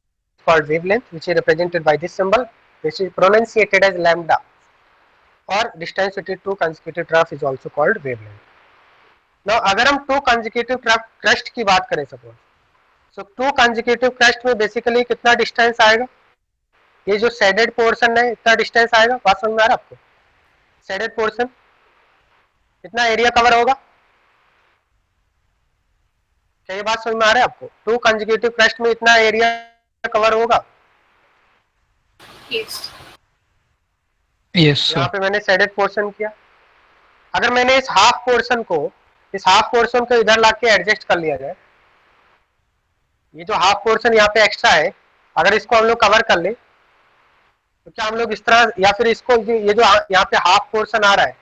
called wavelength, which is represented by this symbol, which is pronunciated as lambda, or distance between two consecutive troughs is also called wavelength. Now अगर हम two consecutive trough crust की बात करें suppose, so two consecutive crust में basically कितना distance आएगा, ये जो shaded portion है इतना distance आएगा, बात समझ में आ रहा है आपको? shaded portion कितना एरिया कवर होगा, क्या ये बात समझ में आ रहा है आपको? टू कंजिक्यूटिव क्रस्ट में इतना एरिया कवर होगा. यस Yes, यहाँ sir. पे मैंने शेडेड पोर्शन किया. अगर मैंने इस हाफ पोर्शन को इधर लाके एडजस्ट कर लिया जाए, ये जो हाफ पोर्शन यहाँ पे एक्स्ट्रा है, अगर इसको हम लोग कवर कर ले तो क्या हम लोग इस तरह, या फिर इसको ये जो यहाँ पे हाफ पोर्शन आ रहा है,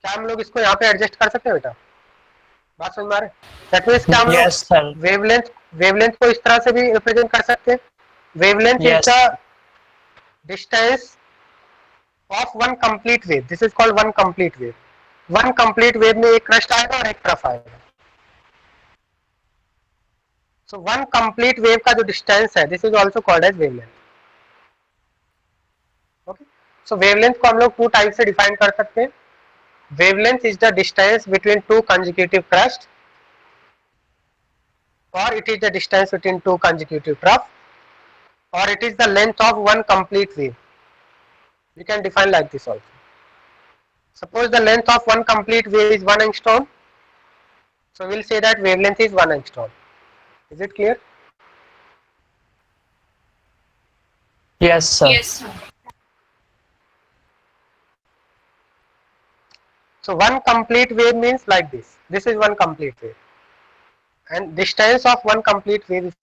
क्या हम लोग इसको यहाँ पे एडजस्ट कर सकते हैं बेटा? बात समझ में आ रहा है? दैट मींस क्या हम Yes, sir. लोग वेवलेंथ को इस तरह से भी रिप्रेजेंट कर सकते हैं. Wavelength is Yes. The distance of one complete wave. This is called one complete wave. One complete wave में एक क्रस्ट आएगा और एक ट्रफ आएगा. सो वन कंप्लीट वेव का जो डिस्टेंस है, this is also called as wavelength. Okay, so wavelength को हम लोग टू टाइप से डिफाइन कर सकते हैं. Wavelength is the distance between two consecutive crusts, or it is the distance between two consecutive troughs, or it is the length of one complete wave. We can define like this also. Suppose the length of one complete wave is 1 angstrom, so we'll say that wavelength is 1 angstrom. Is it clear? Yes, sir. Yes sir. So one complete wave means like this. This is one complete wave, and distance of one complete wave is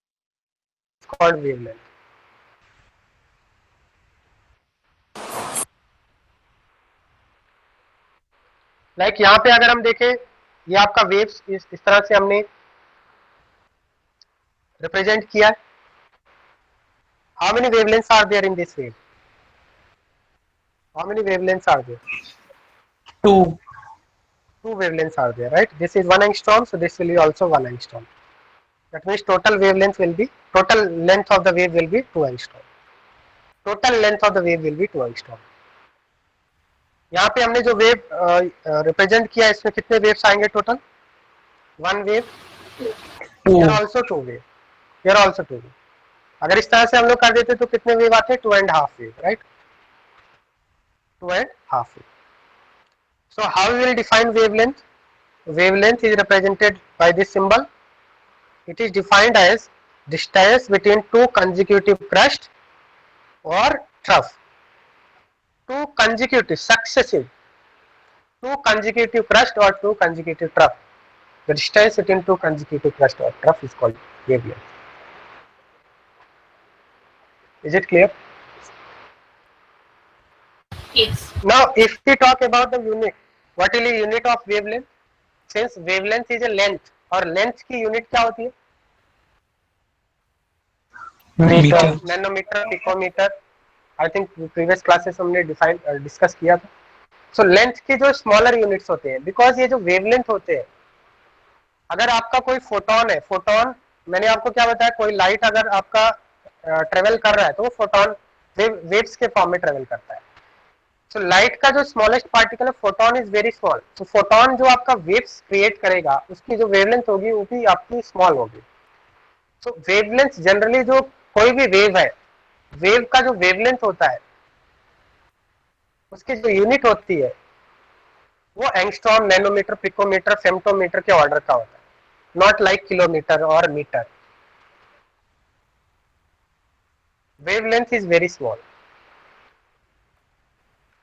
called wavelength. Like यहाँ पे अगर हम देखें, ये आपका waves इस तरह से हमने रिप्रेजेंट किया. How many wavelengths are there in this wave? How many wavelengths are there? 2. Two wavelengths are there, right? This is 1 angstrom, so this will be also 1 angstrom. That means total length of the wave will be 2 angstrom. Total length of the wave will be 2 angstrom. यहाँ पे हमने जो wave represent किया, इसमें कितने waves आएंगे total? 1 wave. Here also 2 wave. Here also 2 wave. अगर इस तरह से हम लोग कर देते तो कितने वेव आते? 2.5 wave, right? 2.5 wave. So how we will define wavelength? Wavelength is represented by this symbol. It is defined as distance between two consecutive crusts or trough. Two consecutive, successive, two consecutive crust or two consecutive trough. The distance between two consecutive crust or trough is called wavelength. Is it clear? Yes. Now, if we talk about the unit, what is the unit of wavelength? Since wavelength is a length, और length की unit क्या होती है? Meter. Nanometre, picometre. I think previous classes हमने discuss किया था. So length की जो स्मॉलर यूनिट्स होते हैं, बिकॉज ये जो वेवलेंथ होते हैं, अगर आपका कोई फोटोन है, फोटोन मैंने आपको क्या बताया, कोई लाइट अगर आपका ट्रेवल कर रहा है तो वो फोटोन वेव्स के फॉर्म में ट्रेवल करता है. सो लाइट का जो स्मॉलेस्ट पार्टिकल है, फोटोन इज वेरी स्मॉल. तो फोटोन जो आपका वेव्स क्रिएट करेगा, उसकी जो वेवलेंथ होगी वो भी आपकी स्मॉल होगी. सो वेवलेंथ जनरली, जो कोई भी वेव है, वेव का जो वेवलेंथ होता है, उसकी जो यूनिट होती है वो एंगस्ट्रॉम, नैनोमीटर, पिकोमीटर, फेम्टोमीटर के ऑर्डर का होता है, नॉट लाइक किलोमीटर और metre. wavelength is very small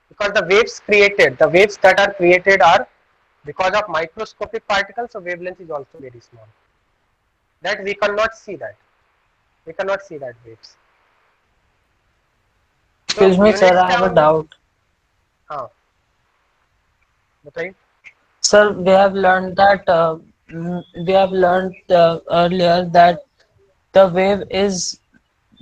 because the waves that are created are because of microscopic particles, so wavelength is also very small, that we cannot see that. We cannot see that waves. Excuse me, sir, units I क्या have a होंगे? doubt. हाँ बताइए. Sir, we have learned that we have learned earlier that the wave is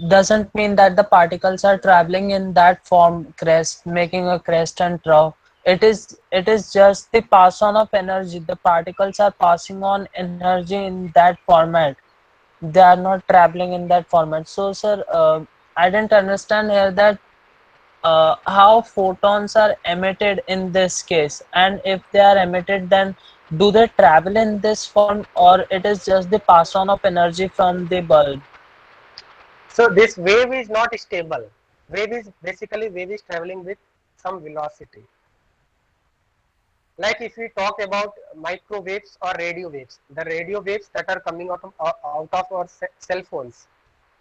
doesn't mean that the particles are traveling in that form crest, making a crest and trough. It is just the pass on of energy. The particles are passing on energy in that format. They are not traveling in that format. So, sir, I didn't understand here that how photons are emitted in this case, and if they are emitted, then do they travel in this form, or it is just the pass on of energy from the bulb? So this wave is not stable. Wave is traveling with some velocity. Like if we talk about microwaves or radio waves, the radio waves that are coming out of our cell phones,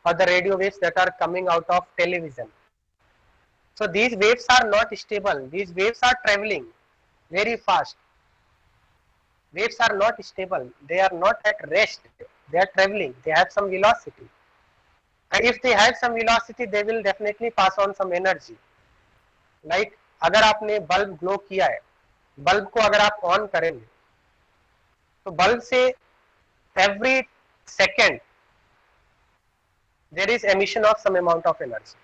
or the radio waves that are coming out of television. So these waves are not stable. These waves are traveling very fast. Waves are not stable. They are not at rest. They are traveling. They have some velocity. And if they have some velocity, they will definitely pass on some energy. Like अगर आपने bulb glow किया है, bulb को अगर आप on करेंगे, तो bulb से every second there is emission of some amount of energy.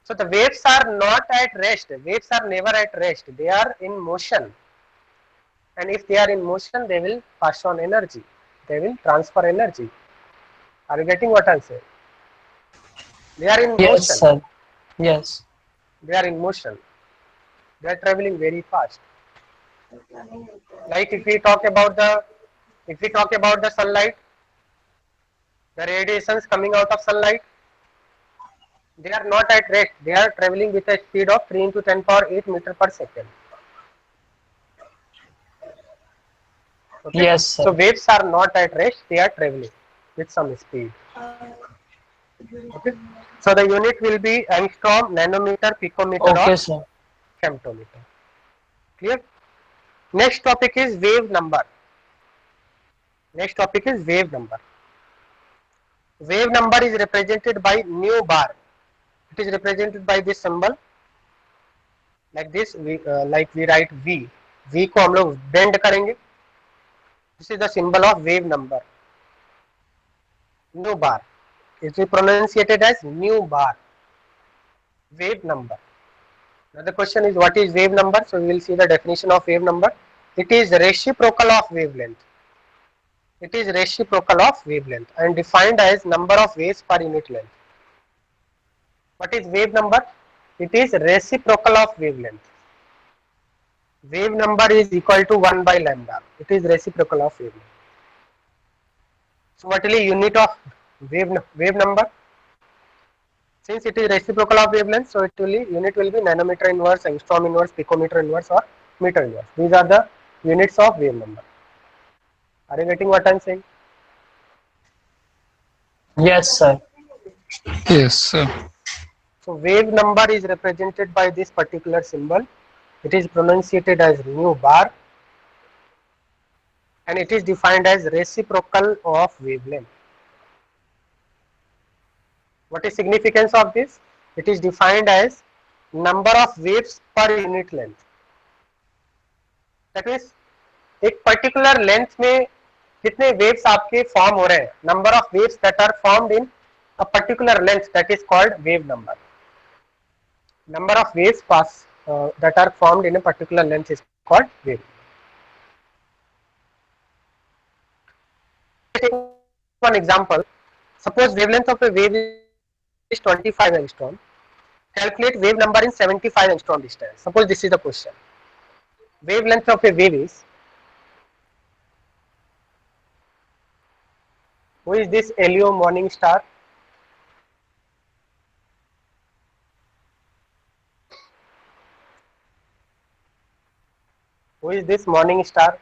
So the waves are not at rest. Waves are never at rest. They are in motion. And if they are in motion, they will pass on energy. They will transfer energy. Are you getting what I'm saying? They are in Yes, motion. sir. Yes. They are in motion. They are traveling very fast. Like if we talk about the sunlight, the radiations coming out of sunlight, they are not at rest. They are traveling with a speed of 3 into 10 power 8 meter per second. Okay. Yes, sir. So waves are not at rest. They are traveling with some speed. Okay. So the unit will be angstrom, nanometer, picometer, Okay, or sir. femtometer. Clear? Next topic is wave number. Next topic is wave number. Wave number is represented by nu bar. It is represented by this symbol like this. Like we write V. V को हम लोग bend करेंगे. This is the symbol of wave number. Nu bar. It is pronunciated as nu bar. Wave number. Now the question is, what is wave number? So we will see the definition of wave number. It is reciprocal of wavelength. It is reciprocal of wavelength and defined as number of waves per unit length. What is wave number? It is reciprocal of wavelength. Wave number is equal to 1 by lambda. It is reciprocal of wavelength. So what is the unit of wave number? Since it is reciprocal of wavelength, so unit will be nanometer inverse, angstrom inverse, picometer inverse, or meter inverse. These are the units of wave number. Are you getting what I am saying? Yes, sir. Yes, sir. So wave number is represented by this particular symbol. It is pronunciated as nu bar, and it is defined as reciprocal of wavelength. What is significance of this? It is defined as number of waves per unit length. That means एक particular length में कितने waves आपके form हो रहे हैं? Number of waves that are formed in a particular length, that is called wave number. Number of waves that are formed in a particular length is called wave. Take one example. Suppose wavelength of a wave is 25 angstrom. Calculate wave number in 75 angstrom distance. Suppose this is the question. Wavelength of a wave is, who is this Leo morning star? Who is this morning star?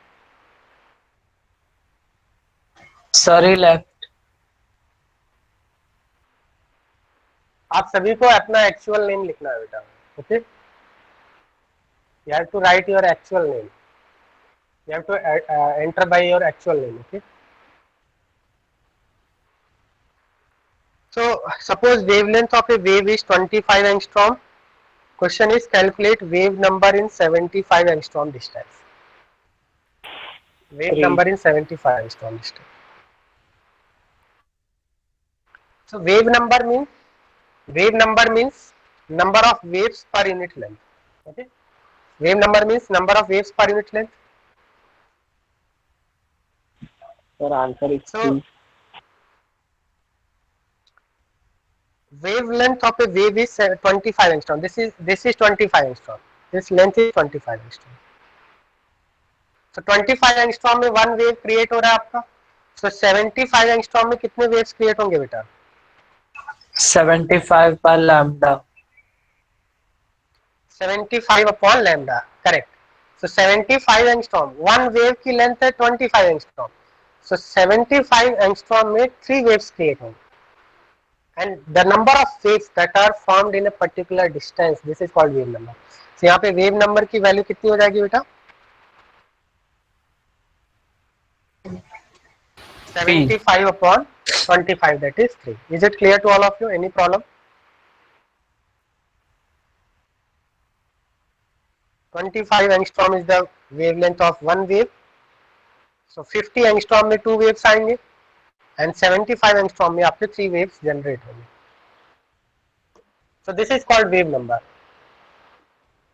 Sir, he left. आप सभी को अपना actual name लिखना है बेटा. Okay, you have to write your actual name. You have to enter by your actual name. Okay. So suppose wavelength of a wave is 25 angstrom. Question is calculate wave number in 75 angstrom distance. Wave Three. number in 75 angstrom distance. So wave number means number of waves per unit length. Okay. Wave number means number of waves per unit length. Sir, answer is So 3. wavelength of a wave is 25 angstrom. This is 25 angstrom. This length is 25 angstrom. So 25 angstrom में one wave create हो रहा है आपका. So 75 angstrom में कितने waves create होंगे बेटा? 75 per lambda. 75 upon lambda. Correct. So 75 angstrom. One wave की length है 25 angstrom. So 75 angstrom में 3 waves create होंगे. And the number of waves that are formed in a particular distance, this is called wave number. So यहाँ पे wave number की value कितनी हो जाएगी बेटा? 75 upon 25, that is 3. Is it clear to all of you? Any problem? 25 angstrom is the wavelength of one wave. So 50 angstrom में 2 waves आएंगे and 75 angstrom में आपके 3 waves generate होंगे. So this is called wave number.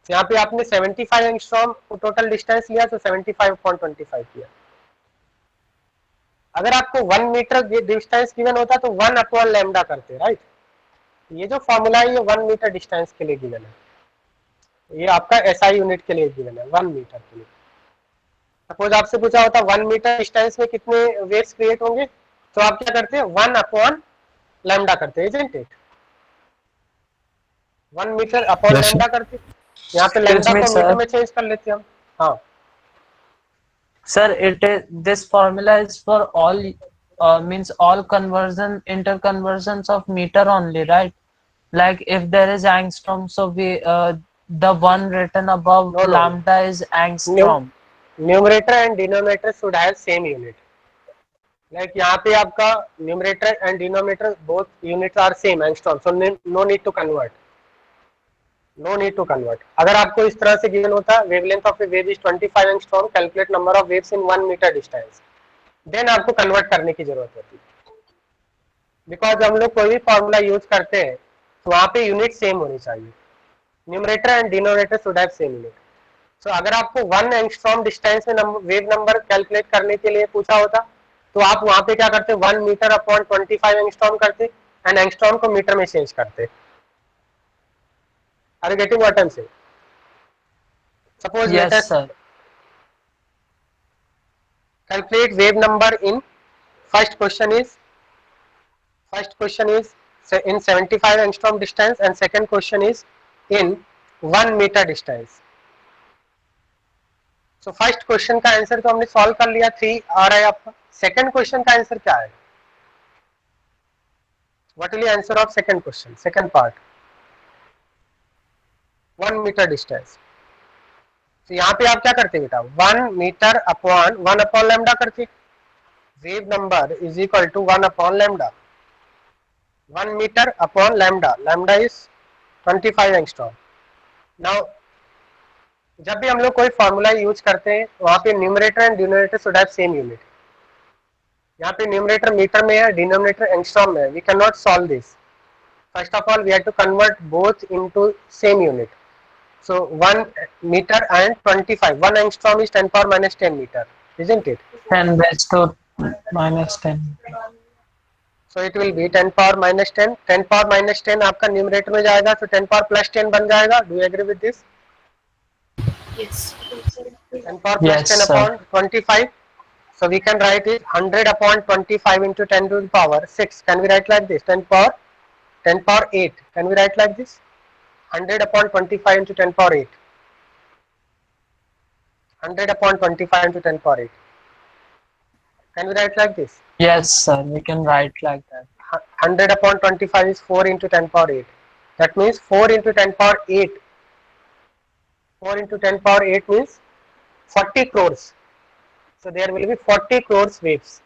So यहाँ पे आपने 75 angstrom total distance लिया तो 75 upon 25 किया. अगर आपको 1 मीटर डिस्टेंस गिवन होता तो 1 अपॉन लैम्डा करते, राइट. ये जो फॉर्मूला है ये 1 मीटर डिस्टेंस के लिए गिवन है. ये आपका एसआई यूनिट के लिए गिवन है 1 मीटर के लिए. सपोज आपसे पूछा होता 1 मीटर डिस्टेंस में कितने वेव्स क्रिएट होंगे तो आप क्या करते हैं 1 अपॉन लैम्डा करते हैं, isn't it. 1 metre upon Yes, sir. Lambda करते. यहाँ पे लैम्डा me, को sir. मीटर में चेंज कर लेते हैं हम. हाँ. Sir, this formula is for all means all interconversions of meter only, right? Like if there is angstrom, so we the one written above No. lambda is angstrom. Numerator and denominator should have same unit. Like यहाँ पे आपका numerator and denominator both units are same angstrom, so no need to convert. No need to convert. अगर आपको इस तरह से given होता wavelength of a wave is 25 angstrom, calculate number of waves in 1 meter distance, then आपको convert करने की जरूरत होती है. Because हम लोग कोई भी formula use करते हैं तो वहाँ पे unit same होनी चाहिए. Numerator and denominator should have same unit. So अगर आपको 1 angstrom distance में wave number calculate करने के लिए पूछा होता तो आप वहाँ पे क्या करते 1 मीटर अपॉन 25 angstrom करते and angstrom को मीटर में चेंज करते. Are you getting what I'm saying? Suppose Yes, let us sir. calculate wave number in first question is in 75 angstrom distance and second question is in 1 meter distance. So first question का answer तो हमने solve कर लिया, 3 आ रहा है आपका. Second question का answer क्या है? What will be answer of second question? Second part, 1 meter distance. तो यहाँ पे आप क्या करते बेटा 1 मीटर अपॉन 1 अपॉन लैम्डा करते. Wave number is equal to 1 upon lambda. 1 metre upon lambda. Lambda is 25 angstrom. Now जब भी हम लोग कोई फॉर्मूला यूज करते हैं वहां पे numerator and denominator should have same unit. यहाँ पे न्यूमरेटर मीटर में है, डिनोमिनेटर एंगस्ट्रॉम में है. We can not solve this. First of all we have to convert both into same unit. So 1 meter and 25. 1 angstrom is 10 power minus 10 meter, isn't it? 10 raised to minus 10. So it will be 10 power minus 10. 10 power minus 10 आपका numerator में जाएगा तो 10 power plus 10 बन जाएगा. Do you agree with this? Yes. 10 power plus Yes, 10 sir. upon 25. So we can write it 100 upon 25 into 10 to the power 6. Can we write like this? 10 power 8. Can we write like this? 100 upon 25 into 10 power 8. 100 upon 25 into 10 power 8. Can we write like this? Yes, sir. We can write like that. 100 upon 25 is 4 into 10 power 8. That means 4 into 10 power 8. 4 into 10 power 8 means 40 crores. So there will be 40 crores waves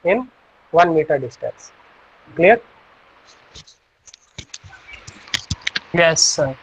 in 1 meter distance. Clear? Yes, sir.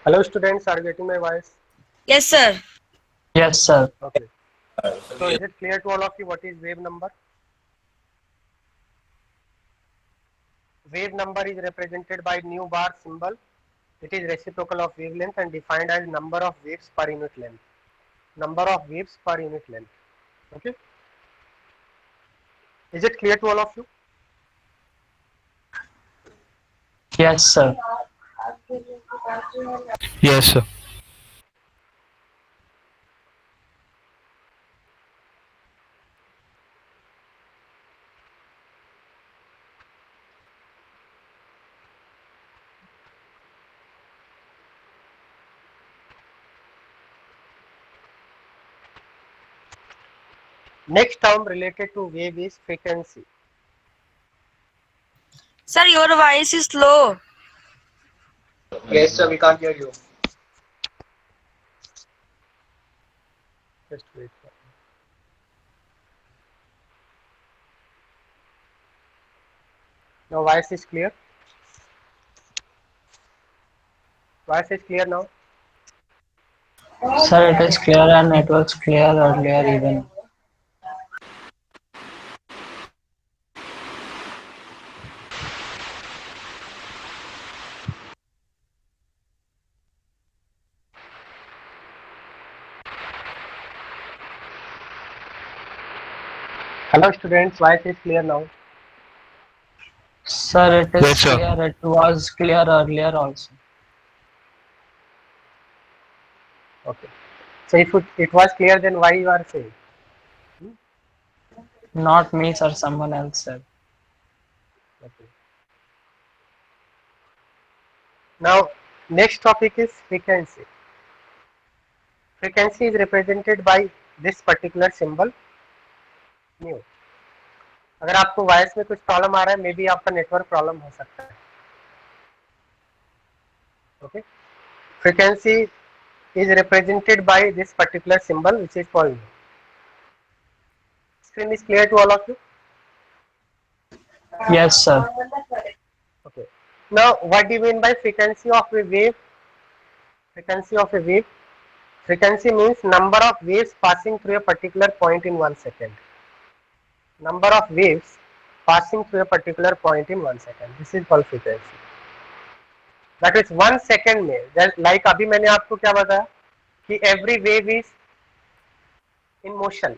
Hello students, are you getting my voice? Yes, sir. Yes, sir. Okay. So is it clear to all of you what is wave number? Wave number is represented by nu bar symbol. It is reciprocal of wavelength and defined as number of waves per unit length. Number of waves per unit length. Okay. Is it clear to all of you? Yes, sir. Yes, sir. Next term related to wave is frequency. Sir, your voice is low. Yes, sir, we can't hear you. Just wait. Now voice is clear. Voice is clear now. Sir, it is clear and it was clear earlier even. Hello students, voice is clear now. Sir, it is Yes, sir. clear. It was clear earlier also. Okay. So if it was clear, then why you are saying? Not me, sir. Someone else said. Okay. Now next topic is frequency. Frequency is represented by this particular symbol mu. अगर आपको voice में कुछ problem आ रहा है, may be आपका network problem हो सकता है. Okay. Frequency is represented by this particular symbol which is called mu. Screen is clear to all of you? Yes, sir. Okay. Now what do you mean by frequency of a wave? Frequency of a wave. Frequency means number of waves passing through a particular point in 1 second. Number of waves passing through a particular point in 1 second. This is called frequency. That is 1 second में, like अभी मैंने आपको क्या बताया कि every wave is in motion.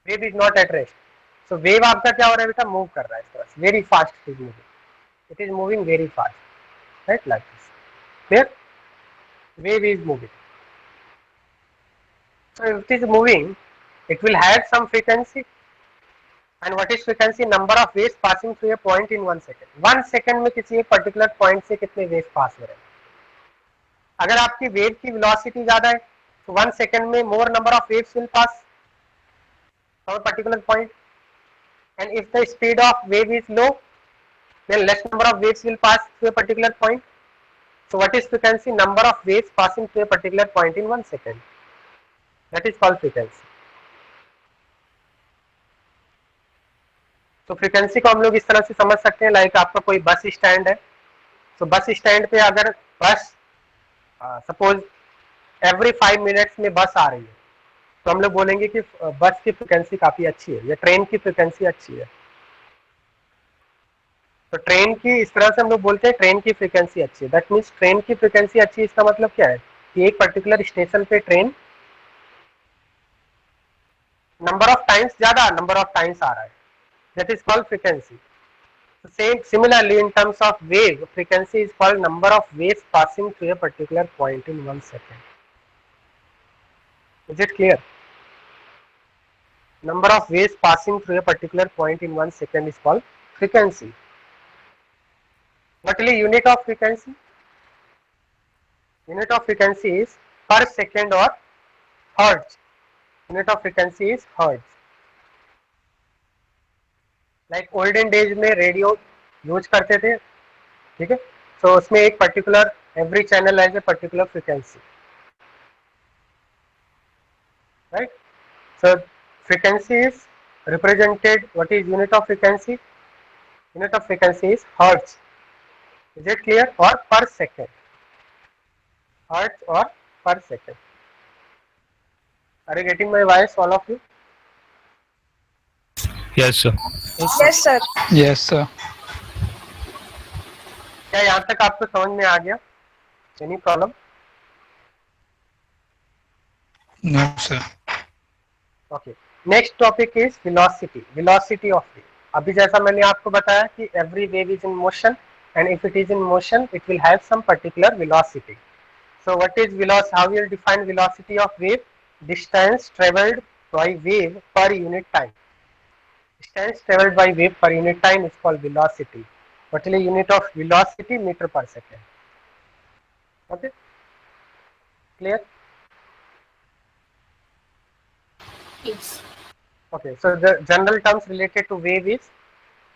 Wave is not at rest. So wave आपका क्या हो रहा है बेटा, move कर रहा है इस तरह से, very fast it is moving. It is moving very fast, right, like this. Clear? Wave is moving. So if it is moving, it will have some frequency. And what is frequency? Number of waves passing through a point in 1 second. 1 second में किसी एक particular point से कितने waves pass हो रहे हैं. अगर आपकी wave की velocity ज़्यादा है, So 1 second में more number of waves will pass from a particular point, and if the speed of wave is low, then less number of waves will pass to a particular point. So what is frequency? Number of waves passing to a particular point in 1 second. That is called frequency. तो frequency को हम लोग इस तरह से समझ सकते हैं, लाइक आपका कोई बस स्टैंड है, तो बस स्टैंड पे अगर बस सपोज एवरी 5 मिनट्स में बस आ रही है, तो हम लोग बोलेंगे कि बस की फ्रीक्वेंसी काफी अच्छी है या ट्रेन की फ्रीक्वेंसी अच्छी है। तो ट्रेन की इस तरह से हम लोग बोलते हैं ट्रेन की फ्रीक्वेंसी अच्छी है। दैट मीन्स ट्रेन की फ्रीक्वेंसी अच्छी, इसका मतलब क्या है कि एक पर्टिकुलर स्टेशन पे ट्रेन नंबर ऑफ टाइम्स ज्यादा नंबर ऑफ टाइम्स आ रहा है, that is called frequency. So same similarly in terms of wave, frequency is called number of waves passing through a particular point in 1 second. Is it clear? Number of waves passing through a particular point in 1 second is called frequency. What is the unit of frequency? Unit of frequency is per second or hertz. Unit of frequency is hertz. Like olden days में radio use करते थे, ठीक है, तो उसमें एक particular every channel has a particular frequency, right. So frequency is represented, what is unit of frequency? Unit of frequency is hertz. Is it clear? और per second, hertz और per second. Are you getting my voice all of you? Yes, sir. Yes, sir. Yes, sir. क्या यहाँ तक आपको समझ में आ गया? Any problem? No, sir. Okay, next topic is velocity, velocity of wave. अभी जैसा मैंने आपको बताया कि every wave is in motion, and if it is in motion it will have some particular velocity. So what is velocity? How will define velocity of wave? Distance travelled by wave per unit time. Distance traveled by wave per unit time is called velocity. What is the unit of velocity? Meter per second. Okay, clear? Yes. Okay, so the general terms related to wave is,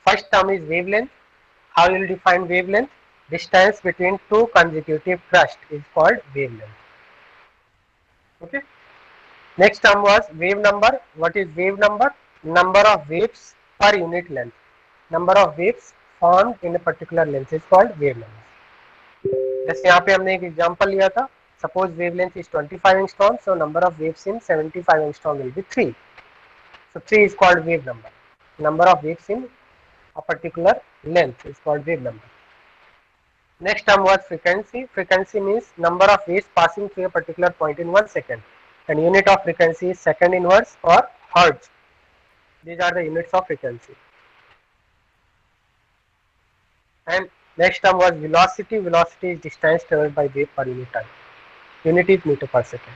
first term is wavelength. How you will define wavelength? Distance between two consecutive crusts is called wavelength. Okay, next term was wave number. What is wave number? Number of waves per unit length. Number of waves formed in a particular length is called wavelength. जैसे यहाँ पे हमने एक example लिया था, suppose wavelength is 25 angstrom, so number of waves in 75 angstrom will be 3. So 3 is called wave number. Number of waves in a particular length is called wave number. Next term was frequency. Frequency means number of waves passing through a particular point in 1 second, and unit of frequency is second inverse or hertz. These are the units of frequency. And next term was velocity. Velocity is distance traveled by wave per unit time. Unit is meter per second.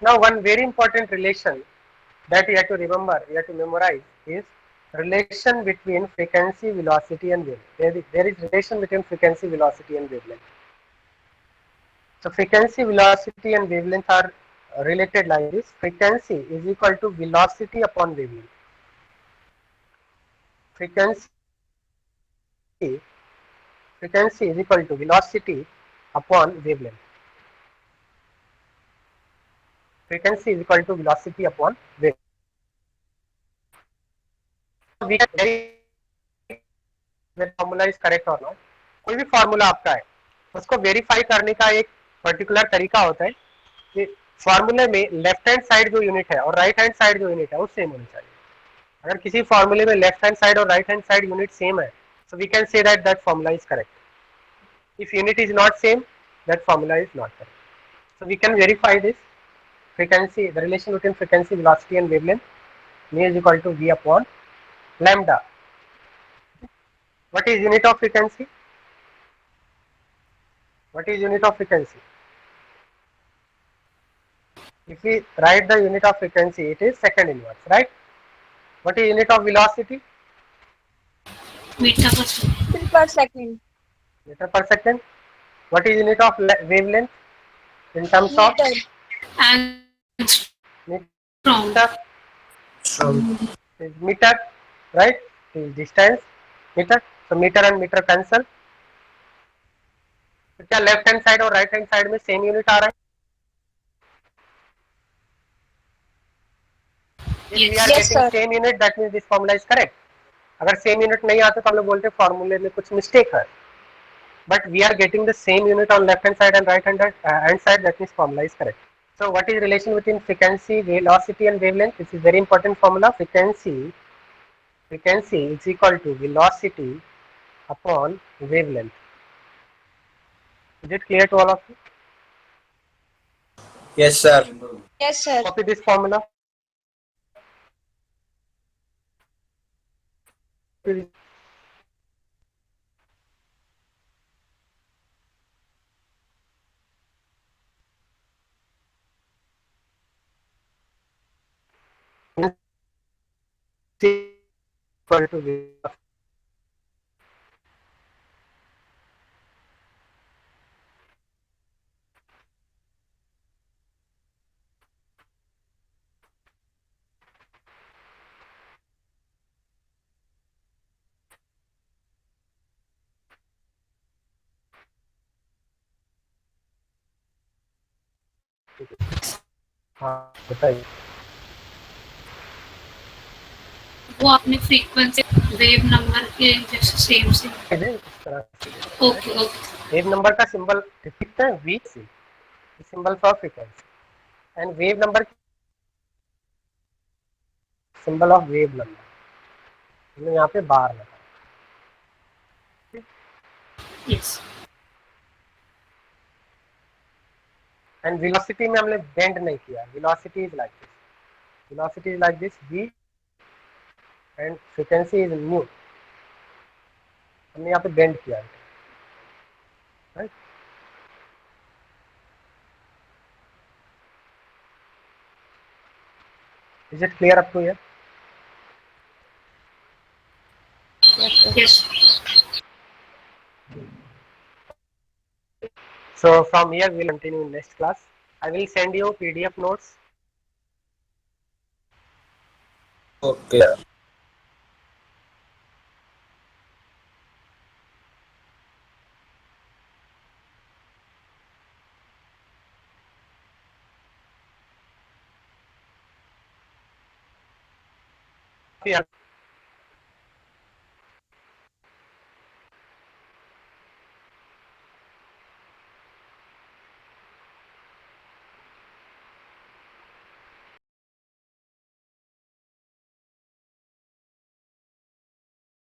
Now one very important relation that you have to remember, you have to memorize, is relation between frequency, velocity and wavelength. There is relation between frequency, velocity and wavelength. So frequency, velocity and wavelength are related like this. Frequency is equal to velocity upon wavelength. Frequency is equal to velocity upon wavelength. Frequency is equal to velocity upon wavelength. We can verify whether formula is correct or not. कोई भी formula आपका है, उसको verify करने का एक particular तरीका होता है कि फार्मूले में लेफ्ट हैंड साइड जो यूनिट है और राइट हैंड साइड जो यूनिट है वो सेम होनी चाहिए। अगर किसी फार्मूले में लेफ्ट हैंड साइड और right hand side unit same है, so we can say that that formula is correct. If unit is not same, that formula is not correct. So we can verify this. Frequency, the relation between frequency, velocity and wavelength, mu is equal to v upon lambda. What is unit of frequency? What is unit of frequency? If we write the unit of frequency, it is second inverse, right? What is unit of velocity? Meter per second. Per second. Meter per second. What is unit of wavelength? in terms of Angstrom. is meter, right? Is distance meter. So meter and meter cancel. तो क्या left hand side और right hand side में same unit आ रहा है? If we are Yes. getting same unit, that means this formula is correct. अगर same unit नहीं आते तो हम लोग बोलते हैं फॉर्मूले में कुछ मिस्टेक है. But we are getting the same unit on left hand side and right hand side, that means formula is correct. So what is relation between frequency, velocity and wavelength? This is very important formula. Frequency is equal to velocity upon wavelength. Is it clear to all of you? Yes, sir. Yes, sir. Copy this formula. Equal to velocity. हाँ बताइए. वो आपने frequency wave number के जैसे same से. इस तरह से. Okay okay. वेव नंबर का सिंबल दिखता है वी से, symbol for frequency, and wave number symbol of wave number हमने यहाँ पे बार लगा. यस. एंड वेलोसिटी में हमने बेंड नहीं किया. Velocity is like this, velocity is like this v and frequency is nu. हमने यहाँ पे बेंड किया है, right? Is it clear up to here? Yes. So from here we will continue in next class. I will send you PDF notes. Okay. Here